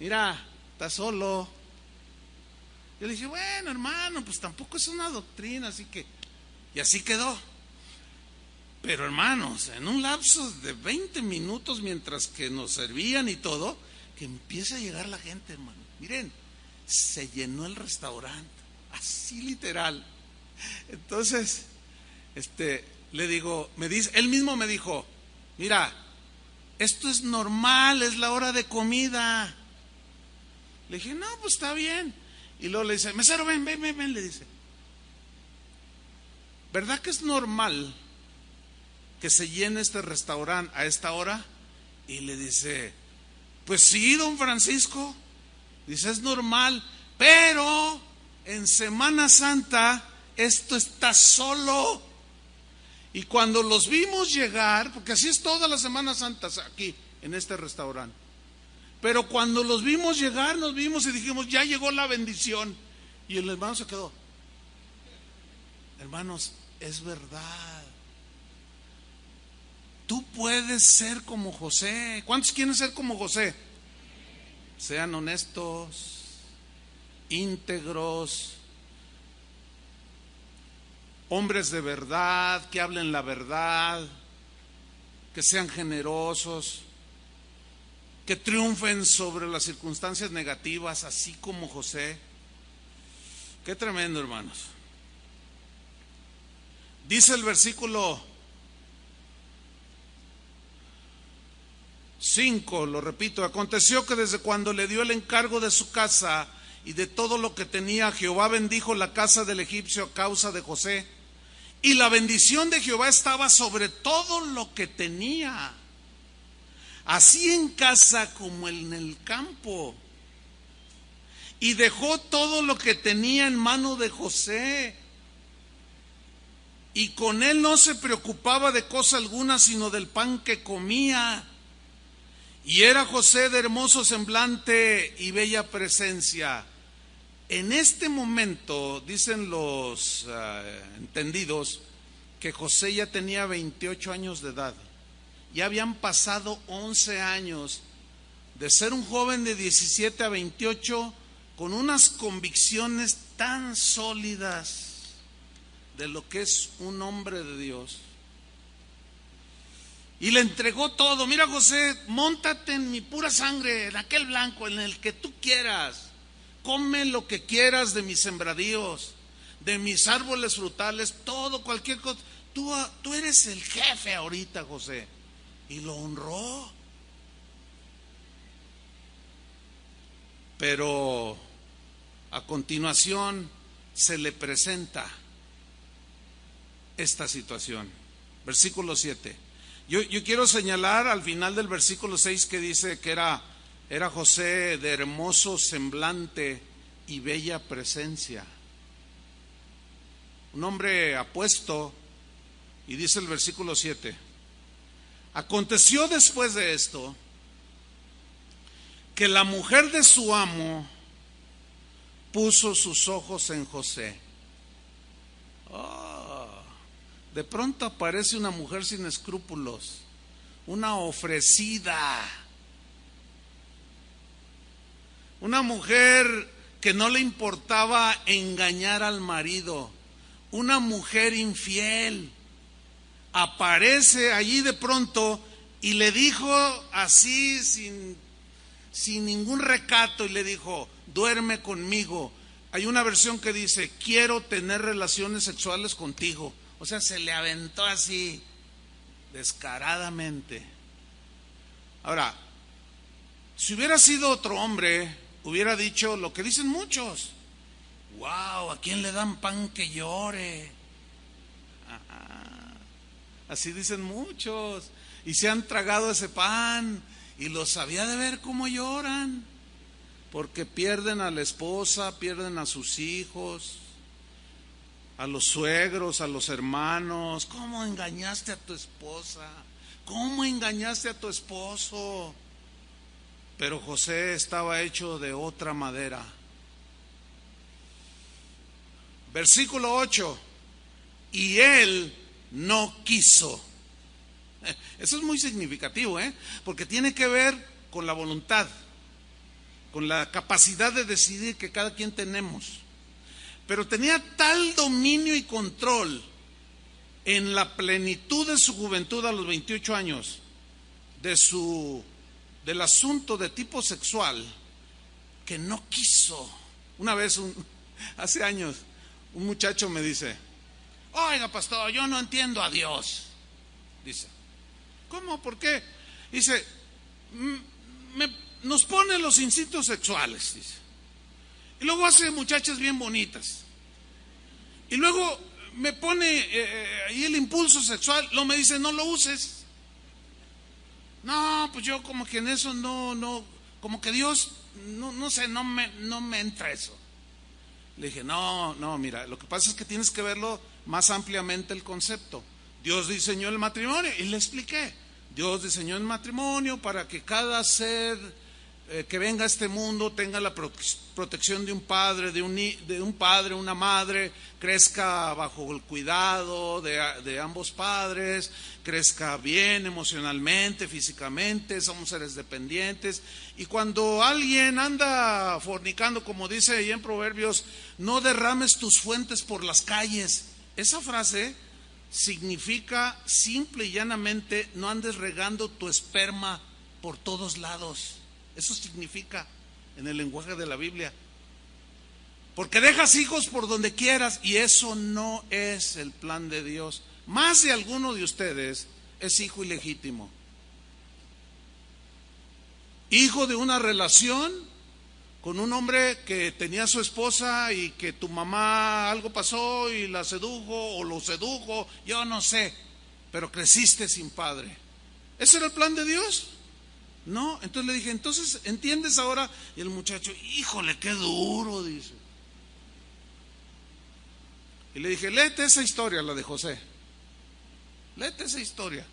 mira, está solo. Yo le dije, bueno, hermano, pues tampoco es una doctrina, así que... Y así quedó. Pero hermanos, en un lapso de 20 minutos mientras que nos servían y todo, que empieza a llegar la gente, hermano. Miren, se llenó el restaurante, así literal. Entonces, le digo, él mismo me dijo, mira, esto es normal, es la hora de comida. Le dije, no, pues está bien. Y luego le dice, mesero, ven, le dice, ¿verdad que es normal que se llene este restaurante a esta hora? Y le dice, pues sí, don Francisco. Dice, es normal, pero en Semana Santa esto está solo. Y cuando los vimos llegar, porque así es todas las Semanas Santas aquí en este restaurante, pero cuando los vimos llegar, nos vimos y dijimos, ya llegó la bendición. Y el hermano se quedó. Hermanos, es verdad. Tú puedes ser como José. ¿Cuántos quieren ser como José? Sean honestos, íntegros, hombres de verdad, que hablen la verdad, que sean generosos, que triunfen sobre las circunstancias negativas, así como José. Qué tremendo, hermanos. Dice el versículo 5, lo repito, aconteció que desde cuando le dio el encargo de su casa y de todo lo que tenía, Jehová bendijo la casa del egipcio a causa de José. Y la bendición de Jehová estaba sobre todo lo que tenía, así en casa como en el campo. Y dejó todo lo que tenía en mano de José. Y con él no se preocupaba de cosa alguna, sino del pan que comía. Y era José de hermoso semblante y bella presencia. En este momento, dicen los entendidos, que José ya tenía 28 años de edad. Ya habían pasado 11 años de ser un joven de 17 a 28 con unas convicciones tan sólidas de lo que es un hombre de Dios. Y le entregó todo. Mira, José, móntate en mi pura sangre, en aquel blanco, en el que tú quieras. Come lo que quieras de mis sembradíos, de mis árboles frutales, todo, cualquier cosa. Tú eres el jefe ahorita, José. Y lo honró. Pero a continuación se le presenta esta situación. Versículo 7. Yo quiero señalar al final del versículo 6 que dice que era José de hermoso semblante y bella presencia. Un hombre apuesto, y dice el versículo 7. Aconteció después de esto que la mujer de su amo puso sus ojos en José. De pronto aparece una mujer sin escrúpulos, una ofrecida, una mujer que no le importaba engañar al marido, una mujer infiel. Aparece allí de pronto y le dijo así sin ningún recato, y le dijo, duerme conmigo. Hay una versión que dice, quiero tener relaciones sexuales contigo. O sea, se le aventó así, descaradamente. Ahora, si hubiera sido otro hombre, hubiera dicho lo que dicen muchos. Wow, ¿a quién le dan pan que llore? Así dicen muchos. Y se han tragado ese pan y los había de ver cómo lloran. Porque pierden a la esposa, pierden a sus hijos, a los suegros, a los hermanos. ¿Cómo engañaste a tu esposa? ¿Cómo engañaste a tu esposo? Pero José estaba hecho de otra madera. Versículo 8. Y él no quiso. Eso es muy significativo, porque tiene que ver con la voluntad, con la capacidad de decidir que cada quien tenemos. Pero tenía tal dominio y control en la plenitud de su juventud a los 28 años del asunto de tipo sexual, que no quiso. Una vez, hace años, un muchacho me dice: oiga, pastor, yo no entiendo a Dios. Dice: ¿cómo? ¿Por qué? Dice: nos pone los instintos sexuales, dice, y luego hace muchachas bien bonitas, y luego me pone ahí el impulso sexual, luego me dice: no lo uses. No, pues yo como que en eso no, como que Dios, no sé, no me entra eso. Le dije: no, mira, lo que pasa es que tienes que verlo más ampliamente el concepto. Dios diseñó el matrimonio, y le expliqué. Dios diseñó el matrimonio para que cada ser que venga a este mundo tenga la protección de un padre, de un padre, una madre, crezca bajo el cuidado de ambos padres, crezca bien emocionalmente, físicamente, somos seres dependientes. Y cuando alguien anda fornicando, como dice ahí en Proverbios, no derrames tus fuentes por las calles. Esa frase significa simple y llanamente: no andes regando tu esperma por todos lados. Eso significa en el lenguaje de la Biblia. Porque dejas hijos por donde quieras, y eso no es el plan de Dios. Más de alguno de ustedes es hijo ilegítimo, hijo de una relación con un hombre que tenía a su esposa y que tu mamá algo pasó y la sedujo o lo sedujo, yo no sé, pero creciste sin padre. ¿Ese era el plan de Dios? No. Entonces le dije: entonces, ¿entiendes ahora? Y el muchacho: híjole, qué duro, dice. Y le dije: léete esa historia, la de José. Léete esa historia.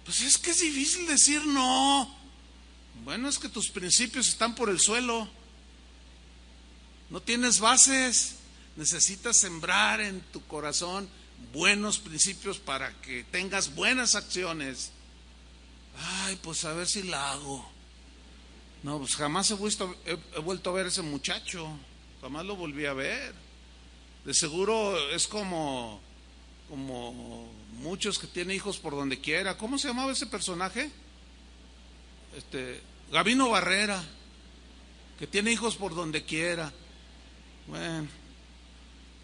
Pues es que es difícil decir no. Bueno, es que tus principios están por el suelo. No tienes bases. Necesitas sembrar en tu corazón buenos principios para que tengas buenas acciones. Ay, pues a ver si la hago. No, pues jamás he vuelto a ver a ese muchacho. Jamás lo volví a ver. De seguro es como muchos que tienen hijos por donde quiera. ¿Cómo se llamaba ese personaje? Gabino Barrera, que tiene hijos por donde quiera. Bueno,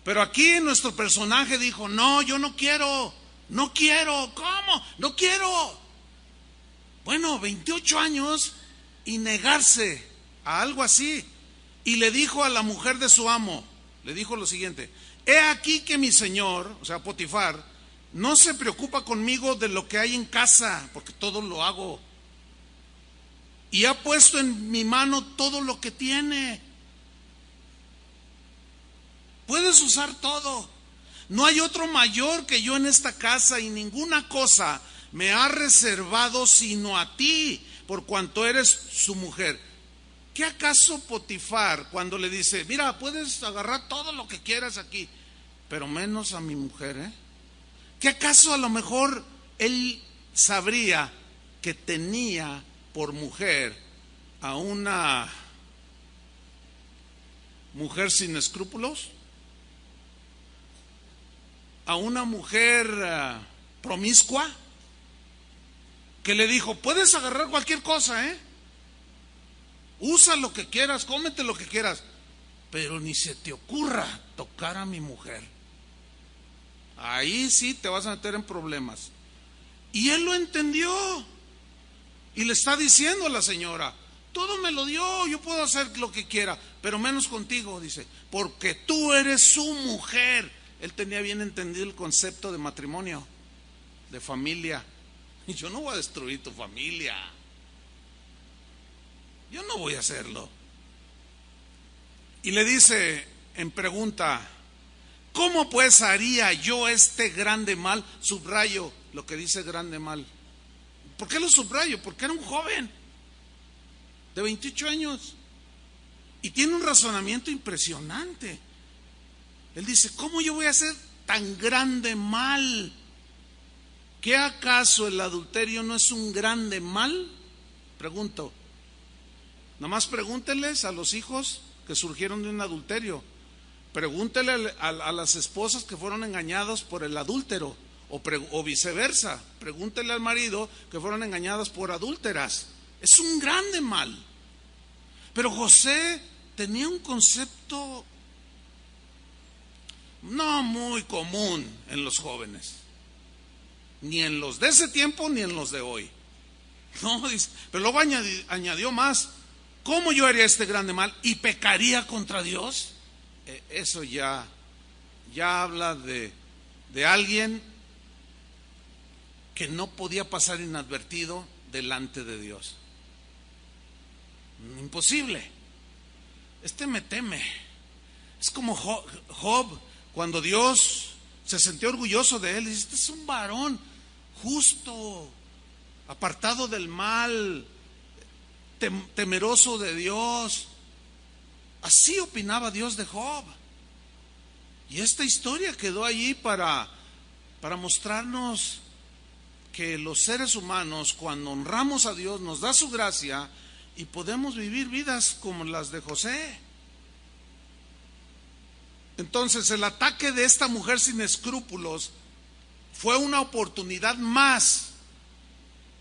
pero aquí nuestro personaje dijo: no, yo no quiero. ¿Cómo? No quiero. Bueno, 28 años y negarse a algo así. Y le dijo a la mujer de su amo, le dijo lo siguiente: he aquí que mi señor, o sea, Potifar, no se preocupa conmigo de lo que hay en casa, porque todo lo hago, y ha puesto en mi mano todo lo que tiene. Puedes usar todo. No hay otro mayor que yo en esta casa, y ninguna cosa me ha reservado sino a ti, por cuanto eres su mujer. ¿Qué acaso Potifar, cuando le dice: mira, puedes agarrar todo lo que quieras aquí, pero menos a mi mujer? ¿Qué acaso a lo mejor él sabría que tenía por mujer a una mujer sin escrúpulos? ¿A una mujer promiscua? Que le dijo: puedes agarrar cualquier cosa, usa lo que quieras, cómete lo que quieras, pero ni se te ocurra tocar a mi mujer. Ahí sí te vas a meter en problemas. Y él lo entendió, y le está diciendo a la señora: todo me lo dio, yo puedo hacer lo que quiera, pero menos contigo, dice, porque tú eres su mujer. Él tenía bien entendido el concepto de matrimonio, de familia. Y yo no voy a destruir tu familia. Yo no voy a hacerlo. Y le dice en pregunta: ¿cómo pues haría yo este grande mal? Subrayo lo que dice grande mal. ¿Por qué lo subrayo? Porque era un joven de 28 años y tiene un razonamiento impresionante. Él dice, ¿cómo yo voy a hacer tan grande mal? ¿Qué acaso el adulterio no es un grande mal? Pregunto. Nomás pregúnteles a los hijos que surgieron de un adulterio. Pregúntele a las esposas que fueron engañadas por el adúltero, o viceversa. Pregúntele al marido que fueron engañadas por adúlteras. Es un grande mal. Pero José tenía un concepto no muy común en los jóvenes, ni en los de ese tiempo ni en los de hoy. No, pero luego añadió más. ¿Cómo yo haría este grande mal y pecaría contra Dios? Eso ya habla de alguien que no podía pasar inadvertido delante de Dios. Imposible. Me teme. Es como Job, cuando Dios se sintió orgulloso de él, dice, este es un varón justo, apartado del mal, temeroso de Dios. Así opinaba Dios de Job. Y esta historia quedó allí para mostrarnos que los seres humanos, cuando honramos a Dios, nos da su gracia y podemos vivir vidas como las de José. Entonces, el ataque de esta mujer sin escrúpulos fue una oportunidad más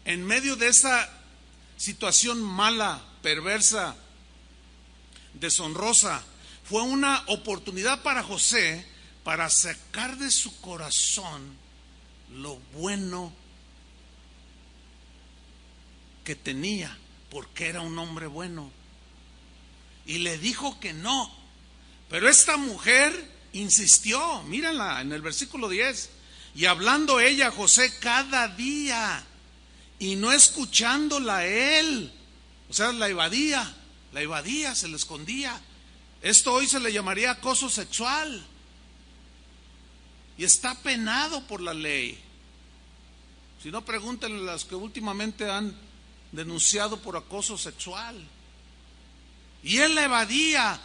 en medio de esa situación mala, perversa, deshonrosa. Fue una oportunidad para José para sacar de su corazón lo bueno que tenía, porque era un hombre bueno. Y le dijo que no. Pero esta mujer insistió, mírala en el versículo 10. Y hablando ella a José cada día y no escuchándola a él, o sea, la evadía, se le escondía. Esto hoy se le llamaría acoso sexual y está penado por la ley. Si no, pregúntenle a las que últimamente han denunciado por acoso sexual. Y él la evadía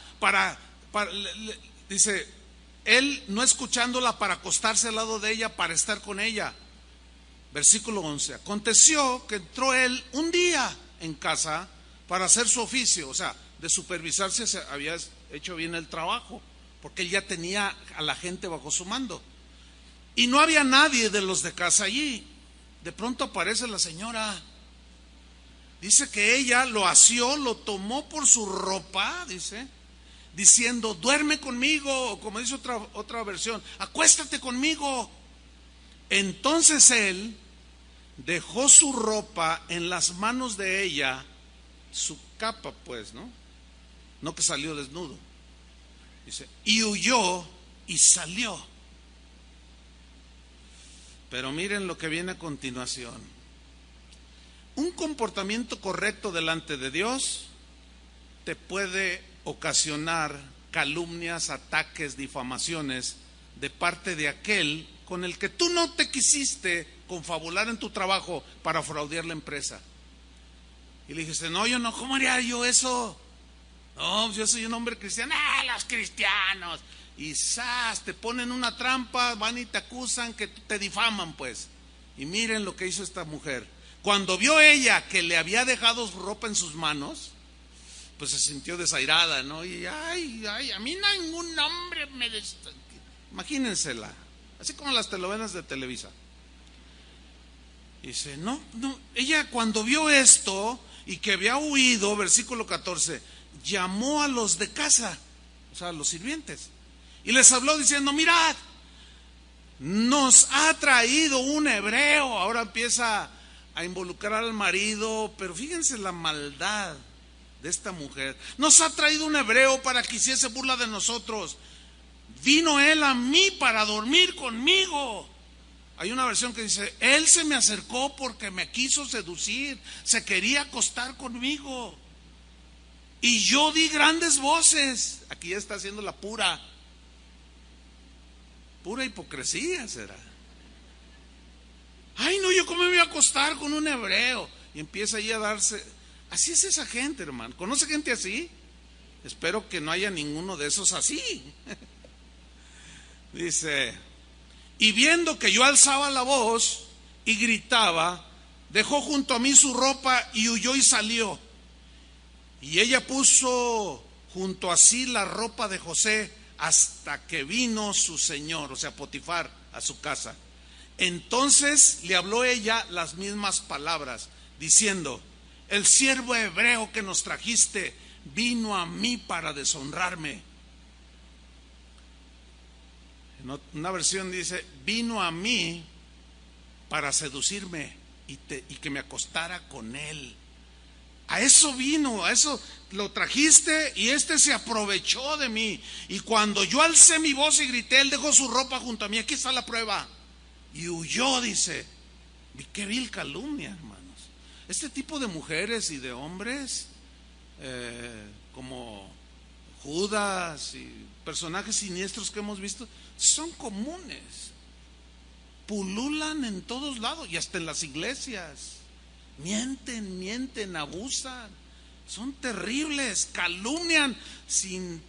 dice, él no escuchándola para acostarse al lado de ella, para estar con ella. Versículo 11. Aconteció que entró él un día en casa para hacer su oficio, o sea, de supervisar si se había hecho bien el trabajo, porque él ya tenía a la gente bajo su mando. Y no había nadie de los de casa allí. De pronto aparece la señora. Dice que ella lo asió, lo tomó por su ropa, dice, diciendo, duerme conmigo, o como dice otra versión, acuéstate conmigo. Entonces él dejó su ropa en las manos de ella, su capa pues, no que salió desnudo, dice, y huyó y salió. Pero miren lo que viene a continuación. Un comportamiento correcto delante de Dios te puede ocasionar calumnias, ataques, difamaciones de parte de aquel con el que tú no te quisiste confabular en tu trabajo para fraudear la empresa. Y le dijiste, no, yo no, ¿cómo haría yo eso? No, yo soy un hombre cristiano. Los cristianos. Y te ponen una trampa, van y te acusan, que te difaman pues. Y miren lo que hizo esta mujer. Cuando vio ella que le había dejado su ropa en sus manos, pues se sintió desairada, ¿no? Y a mí ningún hombre me... Imagínensela, así como las telenovelas de Televisa. Dice, no, ella cuando vio esto y que había huido, versículo 14, llamó a los de casa, o sea, a los sirvientes, y les habló diciendo, mirad, nos ha traído un hebreo. Ahora empieza a involucrar al marido, pero fíjense la maldad de esta mujer. Nos ha traído un hebreo para que hiciese burla de nosotros. Vino él a mí para dormir conmigo. Hay una versión que dice, él se me acercó porque me quiso seducir, se quería acostar conmigo. Y yo di grandes voces. Aquí ya está haciendo la pura hipocresía, será. Ay, no, yo cómo me voy a acostar con un hebreo. Y empieza ahí a darse. Así es esa gente, hermano. ¿Conoce gente así? Espero que no haya ninguno de esos así. Dice, y viendo que yo alzaba la voz y gritaba, dejó junto a mí su ropa y huyó y salió. Y ella puso junto a sí la ropa de José hasta que vino su señor, o sea, Potifar, a su casa. Entonces le habló ella las mismas palabras, diciendo, el siervo hebreo que nos trajiste vino a mí para deshonrarme. En una versión dice, vino a mí para seducirme y que me acostara con él. A eso vino, a eso lo trajiste y se aprovechó de mí. Y cuando yo alcé mi voz y grité, él dejó su ropa junto a mí. Aquí está la prueba. Y huyó, dice. Qué vil calumnia, hermanos. Este tipo de mujeres y de hombres, como Judas y personajes siniestros que hemos visto, son comunes. Pululan en todos lados y hasta en las iglesias. Mienten, abusan, son terribles, calumnian sin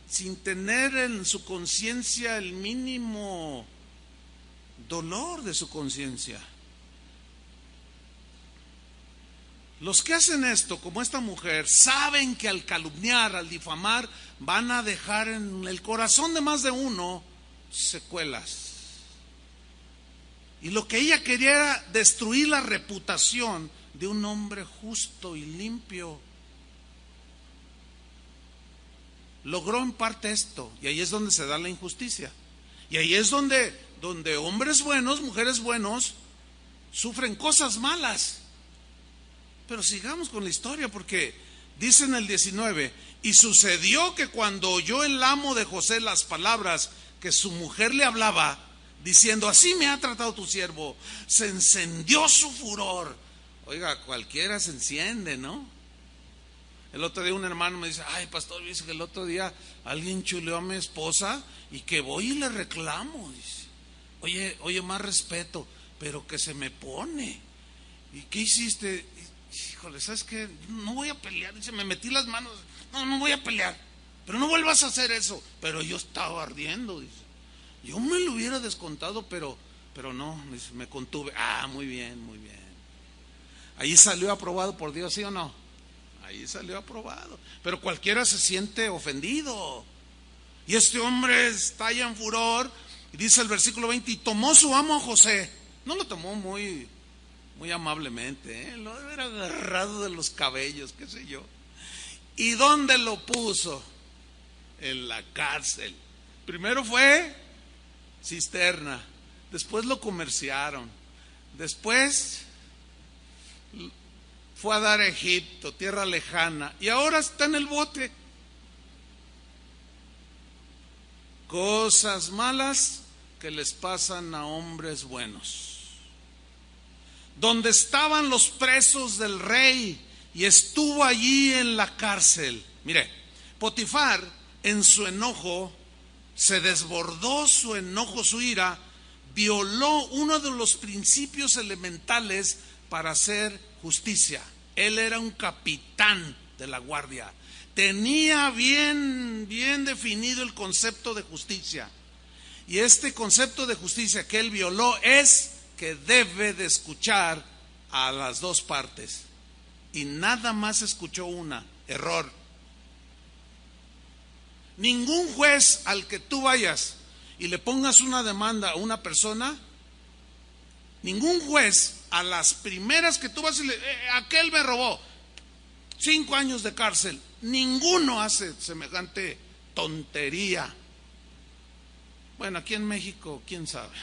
tener en su conciencia el mínimo dolor de su conciencia. Los que hacen esto, como esta mujer, saben que al calumniar, al difamar, van a dejar en el corazón de más de uno secuelas. Y lo que ella quería era destruir la reputación de un hombre justo y limpio. Logró en parte esto, y ahí es donde se da la injusticia. Y ahí es donde hombres buenos, mujeres buenos, sufren cosas malas. Pero sigamos con la historia, porque dice en el 19, y sucedió que cuando oyó el amo de José las palabras que su mujer le hablaba, diciendo, así me ha tratado tu siervo, se encendió su furor. Oiga, cualquiera se enciende, ¿no? El otro día un hermano me dice, ay pastor, dice que el otro día alguien chuleó a mi esposa y que voy y le reclamo. Dice, oye, más respeto, pero que se me pone. ¿Y qué hiciste? Híjole, ¿sabes qué? No voy a pelear. Dice, me metí las manos, no voy a pelear, pero no vuelvas a hacer eso. Pero yo estaba ardiendo, dice. Yo me lo hubiera descontado, pero no, dice, me contuve. Ah, muy bien. Ahí salió aprobado por Dios, ¿sí o no? Ahí salió aprobado. Pero cualquiera se siente ofendido. Y este hombre estalla en furor. Y dice el versículo 20, y tomó su amo a José. No lo tomó muy amablemente, ¿eh? Lo debe haber agarrado de los cabellos, qué sé yo. ¿Y dónde lo puso? En la cárcel. Primero fue cisterna. Después lo comerciaron. Después fue a dar a Egipto, tierra lejana, y ahora está en el bote. Cosas malas que les pasan a hombres buenos. Donde estaban los presos del rey, y estuvo allí en la cárcel. Mire, Potifar en su enojo, se desbordó su enojo, su ira, violó uno de los principios elementales para hacer justicia. Él era un capitán de la guardia. Tenía bien definido el concepto de justicia. Y este concepto de justicia que él violó es que debe de escuchar a las dos partes. Y nada más escuchó una. Error. Ningún juez al que tú vayas y le pongas una demanda a una persona, ningún juez a las primeras que tú vas y le aquel me robó, 5 años de cárcel, ninguno hace semejante tontería. Bueno, aquí en México, quién sabe.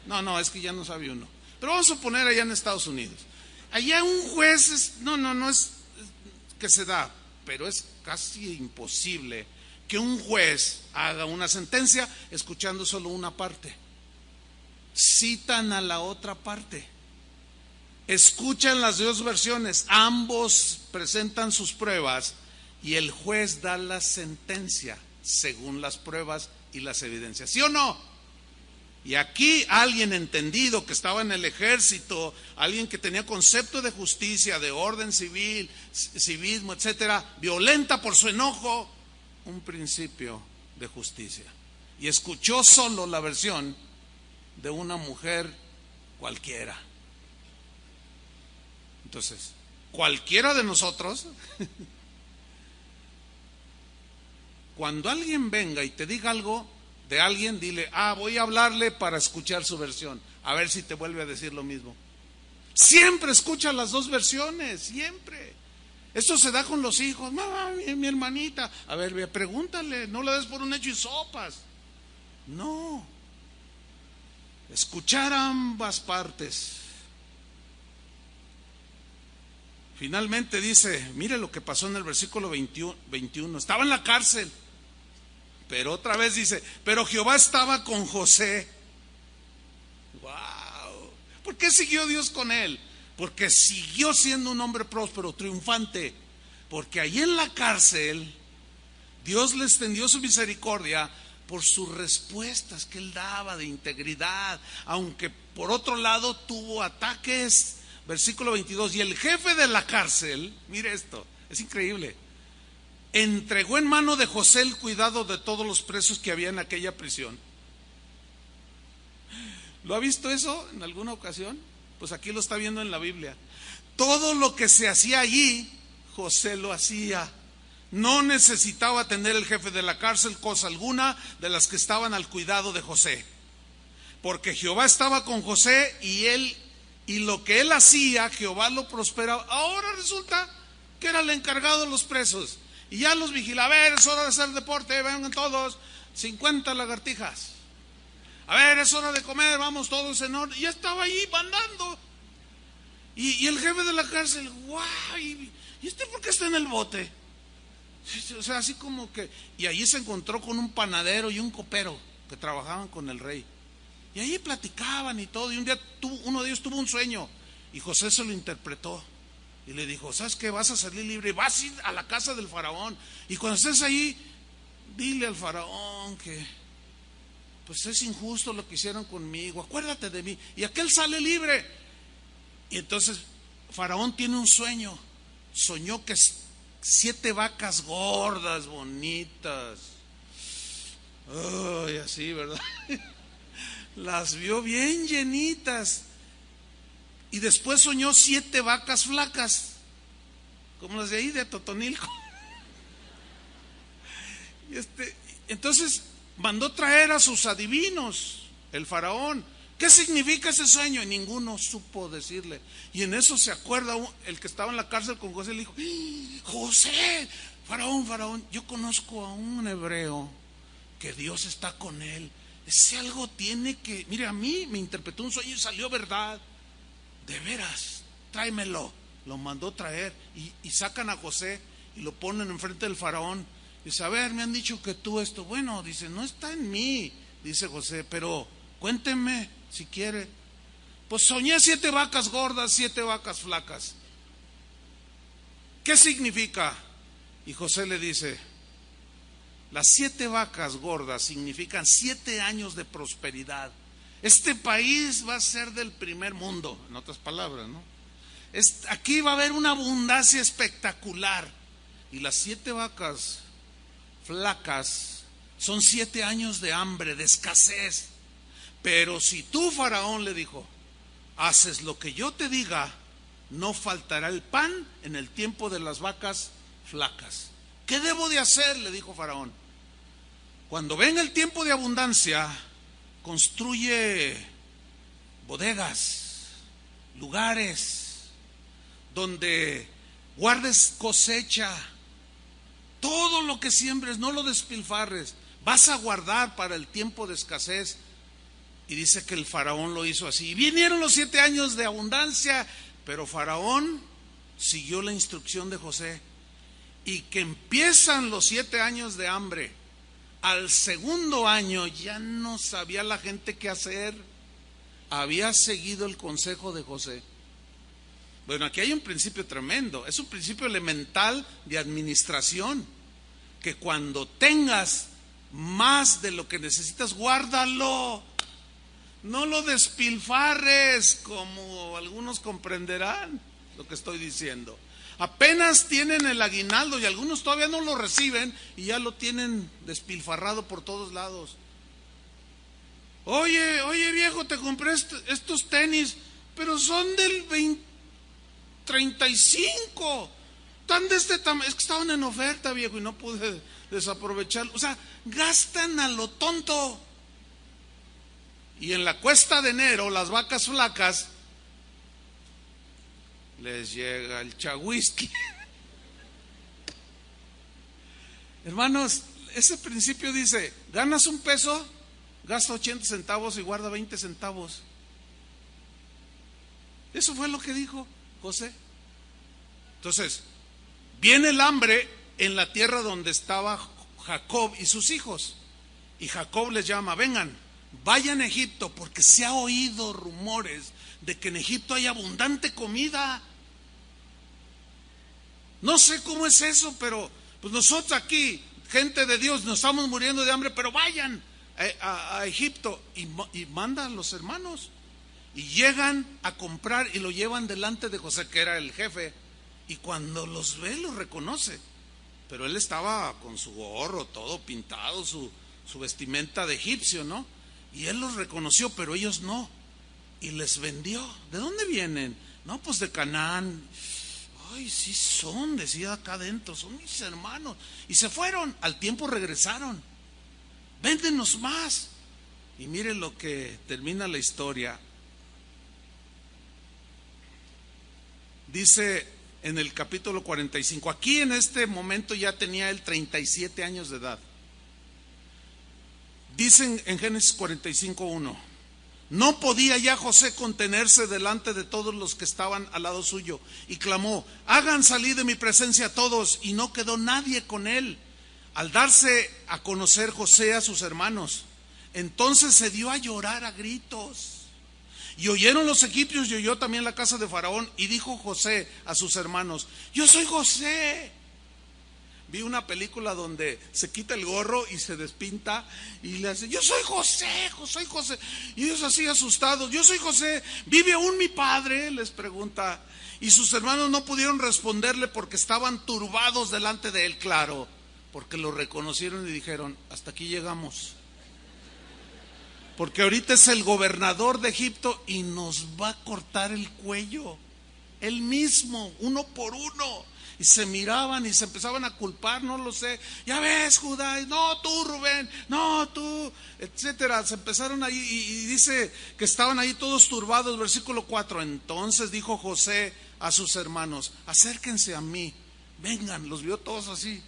No, es que ya no sabe uno. Pero vamos a poner allá en Estados Unidos. Allá un juez no es que se da, pero es casi imposible que un juez haga una sentencia escuchando solo una parte. Citan a la otra parte, escuchan las dos versiones, ambos presentan sus pruebas y el juez da la sentencia según las pruebas y las evidencias, ¿sí o no? Y aquí alguien entendido que estaba en el ejército, alguien que tenía concepto de justicia, de orden civil, civismo, etcétera, violenta por su enojo un principio de justicia. y escuchó solo la versión de una mujer cualquiera. Entonces, cualquiera de nosotros, cuando alguien venga y te diga algo de alguien, dile, voy a hablarle para escuchar su versión, a ver si te vuelve a decir lo mismo. Siempre escucha las dos versiones, siempre. Esto se da con los hijos. Mamá, mi hermanita, a ver, pregúntale, no lo des por un hecho y sopas. No, escuchar ambas partes. Finalmente dice, mire lo que pasó en el versículo 21, estaba en la cárcel, pero otra vez dice, pero Jehová estaba con José. ¡Wow! ¿Por qué siguió Dios con él? Porque siguió siendo un hombre próspero, triunfante, porque ahí en la cárcel Dios le extendió su misericordia por sus respuestas que él daba de integridad, aunque por otro lado tuvo ataques. Versículo 22, y el jefe de la cárcel, mire esto, es increíble, entregó en mano de José el cuidado de todos los presos que había en aquella prisión. ¿Lo ha visto eso en alguna ocasión? Pues aquí lo está viendo en la Biblia. Todo lo que se hacía allí, José lo hacía. No necesitaba atender el jefe de la cárcel cosa alguna de las que estaban al cuidado de José, porque Jehová estaba con José y lo que él hacía, Jehová lo prosperaba. Ahora resulta que era el encargado de los presos y ya los vigila. A ver, es hora de hacer deporte, vengan todos, 50 lagartijas. A ver, es hora de comer, vamos todos en orden. Y ya estaba ahí mandando. Y el jefe de la cárcel, guau, ¿y este por qué está en el bote? O sea, así como que... Y allí se encontró con un panadero y un copero que trabajaban con el rey. Y ahí platicaban y todo, y un día uno de ellos tuvo un sueño, y José se lo interpretó, y le dijo, ¿sabes qué? Vas a salir libre, vas a ir a la casa del faraón, y cuando estés ahí, dile al faraón que, pues es injusto lo que hicieron conmigo, acuérdate de mí, y aquel sale libre. Y entonces, faraón tiene un sueño, soñó que 7 vacas gordas, bonitas, ay, así, ¿verdad? Las vio bien llenitas. Y después soñó 7 vacas flacas, como las de ahí de Totonilco. Entonces mandó traer a sus adivinos, el faraón. ¿Qué significa ese sueño? Y ninguno supo decirle. Y en eso se acuerda el que estaba en la cárcel con José, le dijo, José, faraón, yo conozco a un hebreo que Dios está con él. Ese algo tiene que... Mire, a mí me interpretó un sueño y salió verdad. De veras, tráemelo. Lo mandó traer y sacan a José y lo ponen enfrente del faraón. Dice, a ver, me han dicho que tú esto. Bueno, dice, no está en mí, dice José, pero cuénteme si quiere. Pues soñé 7 vacas gordas, 7 vacas flacas. ¿Qué significa? Y José le dice, las 7 vacas gordas significan 7 años de prosperidad. Este país va a ser del primer mundo, en otras palabras, ¿no? Aquí va a haber una abundancia espectacular. Y las 7 vacas flacas son 7 años de hambre, de escasez. Pero si tú, faraón, le dijo, haces lo que yo te diga, no faltará el pan en el tiempo de las vacas flacas. ¿Qué debo de hacer?, le dijo faraón. Cuando venga el tiempo de abundancia, construye bodegas, lugares donde guardes cosecha. Todo lo que siembres, no lo despilfarres. Vas a guardar para el tiempo de escasez. Y dice que el faraón lo hizo así. Y vinieron los 7 años de abundancia, pero faraón siguió la instrucción de José. Y que empiezan los 7 años de hambre. Al segundo año ya no sabía la gente qué hacer. Había seguido el consejo de José. Bueno, aquí hay un principio tremendo. Es un principio elemental de administración. Que cuando tengas más de lo que necesitas, guárdalo. No lo despilfarres, como algunos comprenderán lo que estoy diciendo. Apenas tienen el aguinaldo y algunos todavía no lo reciben y ya lo tienen despilfarrado por todos lados. Oye viejo, te compré estos tenis, pero son del 35. Están de este tamaño. Es que estaban en oferta, viejo, y no pude desaprovecharlo. O sea, gastan a lo tonto. Y en la cuesta de enero, las vacas flacas, les llega el chagüisqui. Hermanos, ese principio dice: ganas un peso, gasta 80 centavos y guarda 20 centavos. Eso fue lo que dijo José. Entonces, viene el hambre en la tierra donde estaba Jacob y sus hijos. Y Jacob les llama: vengan, vayan a Egipto, porque se ha oído rumores de que en Egipto hay abundante comida. No sé cómo es eso, pero pues nosotros aquí, gente de Dios, nos estamos muriendo de hambre, pero vayan a Egipto. Y mandan a los hermanos. Y llegan a comprar y lo llevan delante de José, que era el jefe. Y cuando los ve, los reconoce. Pero él estaba con su gorro, todo pintado, su vestimenta de egipcio, ¿no? Y él los reconoció, pero ellos no. Y les vendió. ¿De dónde vienen? No, pues de Canaán. Ay, sí son, decía acá adentro, son mis hermanos. Y se fueron, al tiempo regresaron. Véndenos más. Y miren lo que termina la historia. Dice en el capítulo 45, aquí en este momento ya tenía él 37 años de edad. Dicen en Génesis 45:1, no podía ya José contenerse delante de todos los que estaban al lado suyo, y clamó: hagan salir de mi presencia a todos. Y no quedó nadie con él. Al darse a conocer José a sus hermanos, entonces se dio a llorar a gritos. Y oyeron los egipcios y oyó también la casa de Faraón. Y dijo José a sus hermanos: yo soy José. Vi una película donde se quita el gorro y se despinta y le hace: yo soy José, soy José. Y ellos así asustados: yo soy José, ¿vive aún mi padre?, les pregunta. Y sus hermanos no pudieron responderle porque estaban turbados delante de él, claro, porque lo reconocieron y dijeron: hasta aquí llegamos. Porque ahorita es el gobernador de Egipto y nos va a cortar el cuello. Él mismo, uno por uno. Y se miraban y se empezaban a culpar, no lo sé. Ya ves, Judá, no tú, Rubén, no tú, etcétera. Se empezaron ahí y dice que estaban ahí todos turbados. Versículo 4. Entonces dijo José a sus hermanos: acérquense a mí, vengan. Los vio todos así.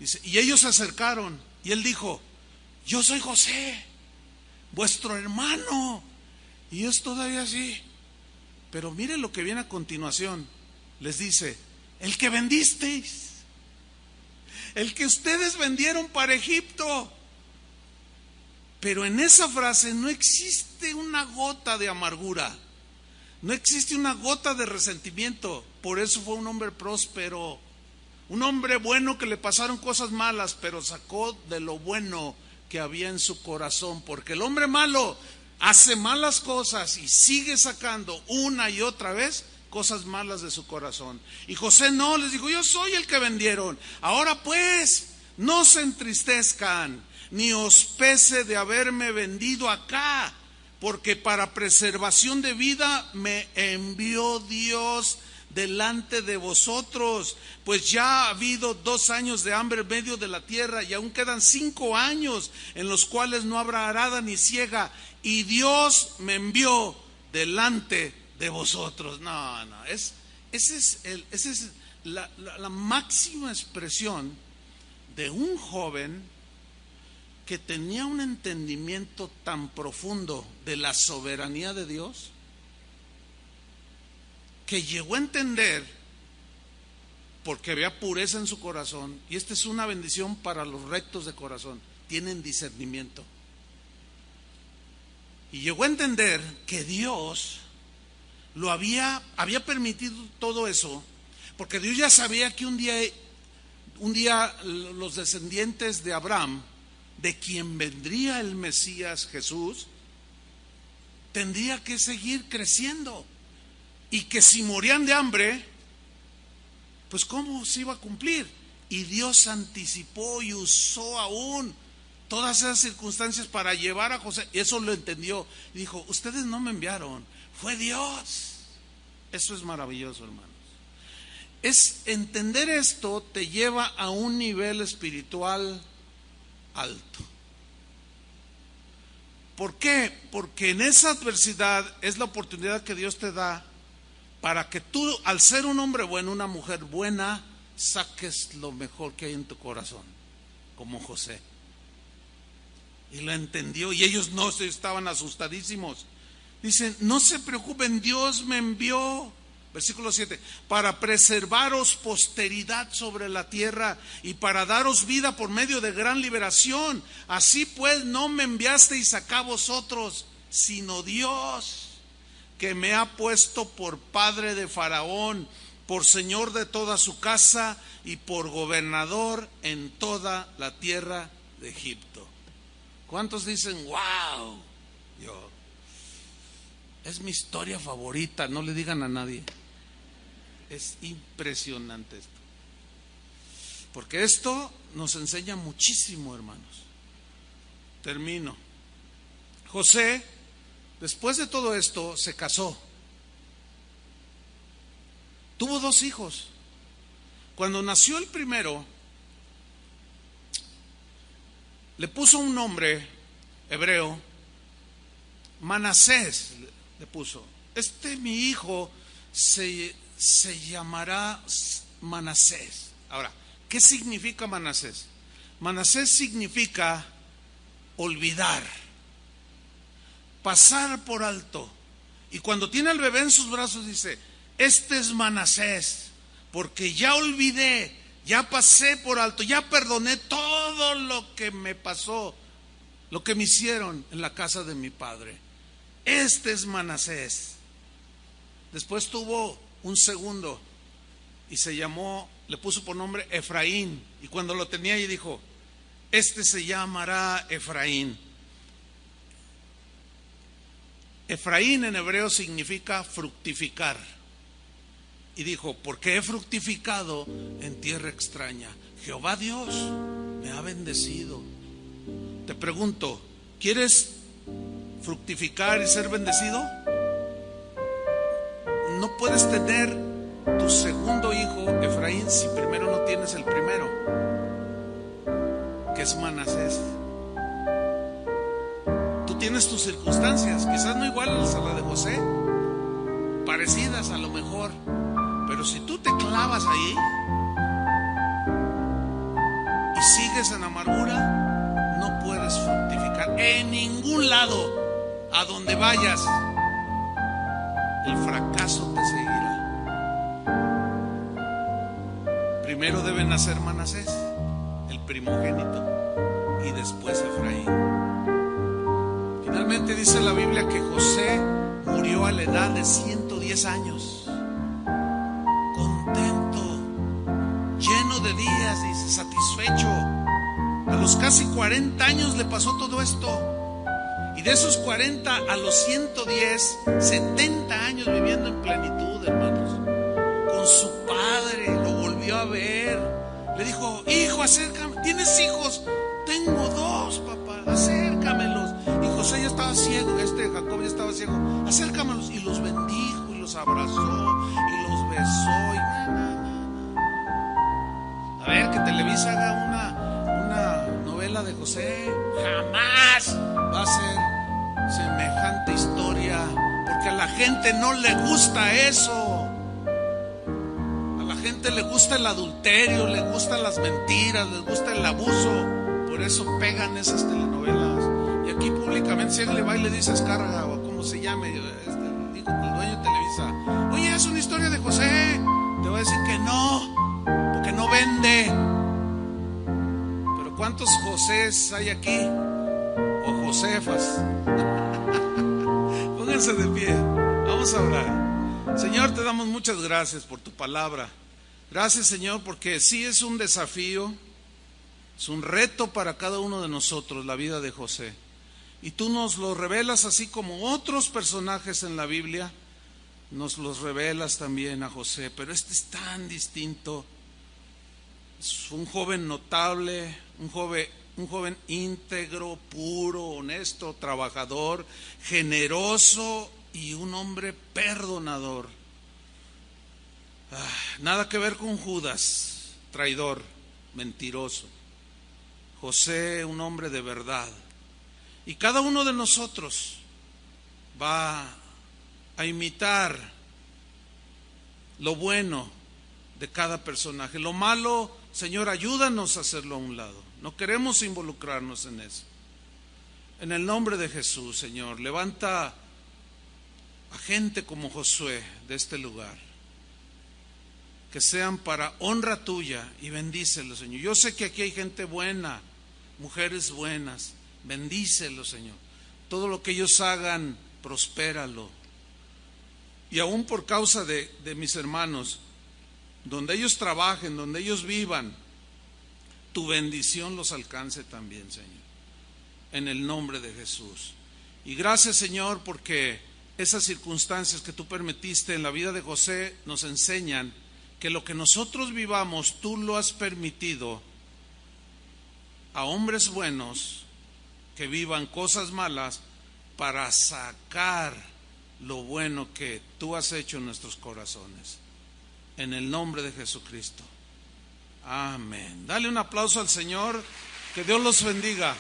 Dice, y ellos se acercaron y él dijo: yo soy José, vuestro hermano. Y ellos todavía así. Pero miren lo que viene a continuación. Les dice: el que vendisteis, el que ustedes vendieron para Egipto. Pero en esa frase no existe una gota de amargura, no existe una gota de resentimiento. Por eso fue un hombre próspero, un hombre bueno, que le pasaron cosas malas, pero sacó de lo bueno que había en su corazón. Porque el hombre malo hace malas cosas y sigue sacando una y otra vez cosas malas de su corazón. Y José no, les dijo: yo soy el que vendieron. Ahora pues, no se entristezcan, ni os pese de haberme vendido acá, porque para preservación de vida me envió Dios delante de vosotros, pues ya ha habido 2 años de hambre en medio de la tierra, y aún quedan 5 años en los cuales no habrá arada ni siega, y Dios me envió delante de vosotros. No, esa es la máxima expresión de un joven que tenía un entendimiento tan profundo de la soberanía de Dios, que llegó a entender, porque había pureza en su corazón. Y esta es una bendición para los rectos de corazón: tienen discernimiento. Y llegó a entender que Dios lo había permitido todo eso, porque Dios ya sabía que un día los descendientes de Abraham, de quien vendría el Mesías Jesús, tendría que seguir creciendo, y que si morían de hambre, pues cómo se iba a cumplir. Y Dios anticipó y usó aún todas esas circunstancias para llevar a José. Y eso lo entendió. Y dijo, ustedes no me enviaron, fue Dios. Eso es maravilloso, hermanos. Entender esto te lleva a un nivel espiritual alto. ¿Por qué? Porque en esa adversidad es la oportunidad que Dios te da para que tú, al ser un hombre bueno, una mujer buena, saques lo mejor que hay en tu corazón, como José. Y lo entendió, y ellos no estaban asustadísimos. Dicen, no se preocupen, Dios me envió, versículo 7, para preservaros posteridad sobre la tierra y para daros vida por medio de gran liberación. Así pues, no me enviasteis acá vosotros, sino Dios, que me ha puesto por padre de Faraón, por señor de toda su casa y por gobernador en toda la tierra de Egipto. ¿Cuántos dicen, wow? Es mi historia favorita, no le digan a nadie. Es impresionante esto. Porque esto nos enseña muchísimo, hermanos. Termino. José, después de todo esto, se casó. Tuvo 2 hijos. Cuando nació el primero, le puso un nombre hebreo, Manasés le puso. Mi hijo se llamará Manasés. Ahora, ¿qué significa Manasés? Manasés significa olvidar, pasar por alto. Y cuando tiene al bebé en sus brazos dice, este es Manasés, porque ya olvidé, ya pasé por alto, ya perdoné todo lo que me pasó, lo que me hicieron en la casa de mi padre. Este es Manasés. Después tuvo un segundo y le puso por nombre Efraín. Y cuando lo tenía y dijo, este se llamará Efraín. Efraín en hebreo significa fructificar. Y dijo, porque he fructificado en tierra extraña. Jehová Dios me ha bendecido. Te pregunto, ¿quieres fructificar y ser bendecido? No puedes tener tu segundo hijo, Efraín, si primero no tienes el primero, que es Manasés. Tú tienes tus circunstancias, quizás no iguales a la de José, parecidas a lo mejor, pero si tú te clavas ahí y sigues en amargura, no puedes fructificar en ningún lado. A donde vayas, el fracaso te seguirá. Primero debe nacer Manasés, el primogénito, y después Efraín. Finalmente dice la Biblia que José murió a la edad de 110 años, contento, lleno de días, dice, satisfecho. A los casi 40 años le pasó todo esto. Y de esos 40 a los 110, 70 años viviendo en plenitud, hermanos. Con su padre, lo volvió a ver. Le dijo, hijo, acércame. ¿Tienes hijos? Tengo 2, papá, acércamelos. Y José ya estaba ciego, Jacob ya estaba ciego. Acércamelos. Y los bendijo, y los abrazó, y los besó. A ver, que Televisa haga una novela de José. Jamás va a ser semejante historia, porque a la gente no le gusta eso. A la gente le gusta el adulterio, le gustan las mentiras, les gusta el abuso. Por eso pegan esas telenovelas. Y aquí públicamente, si alguien le va y le dice Escárraga o como se llame, digo, el dueño de Televisa, oye, es una historia de José, te va a decir que no, porque no vende. Pero ¿cuántos Josés hay aquí? O Josefas. Pónganse de pie, vamos a orar. Señor, te damos muchas gracias por tu palabra. Gracias, Señor, porque sí es un desafío, es un reto para cada uno de nosotros la vida de José. Y tú nos lo revelas así como otros personajes en la Biblia, nos los revelas también a José. Pero este es tan distinto. Es un joven notable, un joven un joven íntegro, puro, honesto, trabajador, generoso y un hombre perdonador. Nada que ver con Judas, traidor, mentiroso. José, un hombre de verdad. Y cada uno de nosotros va a imitar lo bueno de cada personaje. Lo malo, Señor, ayúdanos a hacerlo a un lado. No queremos involucrarnos en eso. En el nombre de Jesús, Señor, levanta a gente como Josué de este lugar, que sean para honra tuya, y bendícelos, Señor. Yo sé que aquí hay gente buena, mujeres buenas. Bendícelos, Señor. Todo lo que ellos hagan, prospéralo. Y aún por causa de mis hermanos, donde ellos trabajen, donde ellos vivan, tu bendición los alcance también, Señor. En el nombre de Jesús. Y gracias, Señor, porque esas circunstancias que tú permitiste en la vida de José nos enseñan que lo que nosotros vivamos, tú lo has permitido a hombres buenos que vivan cosas malas para sacar lo bueno que tú has hecho en nuestros corazones. En el nombre de Jesucristo. Amén. Dale un aplauso al Señor. Que Dios los bendiga.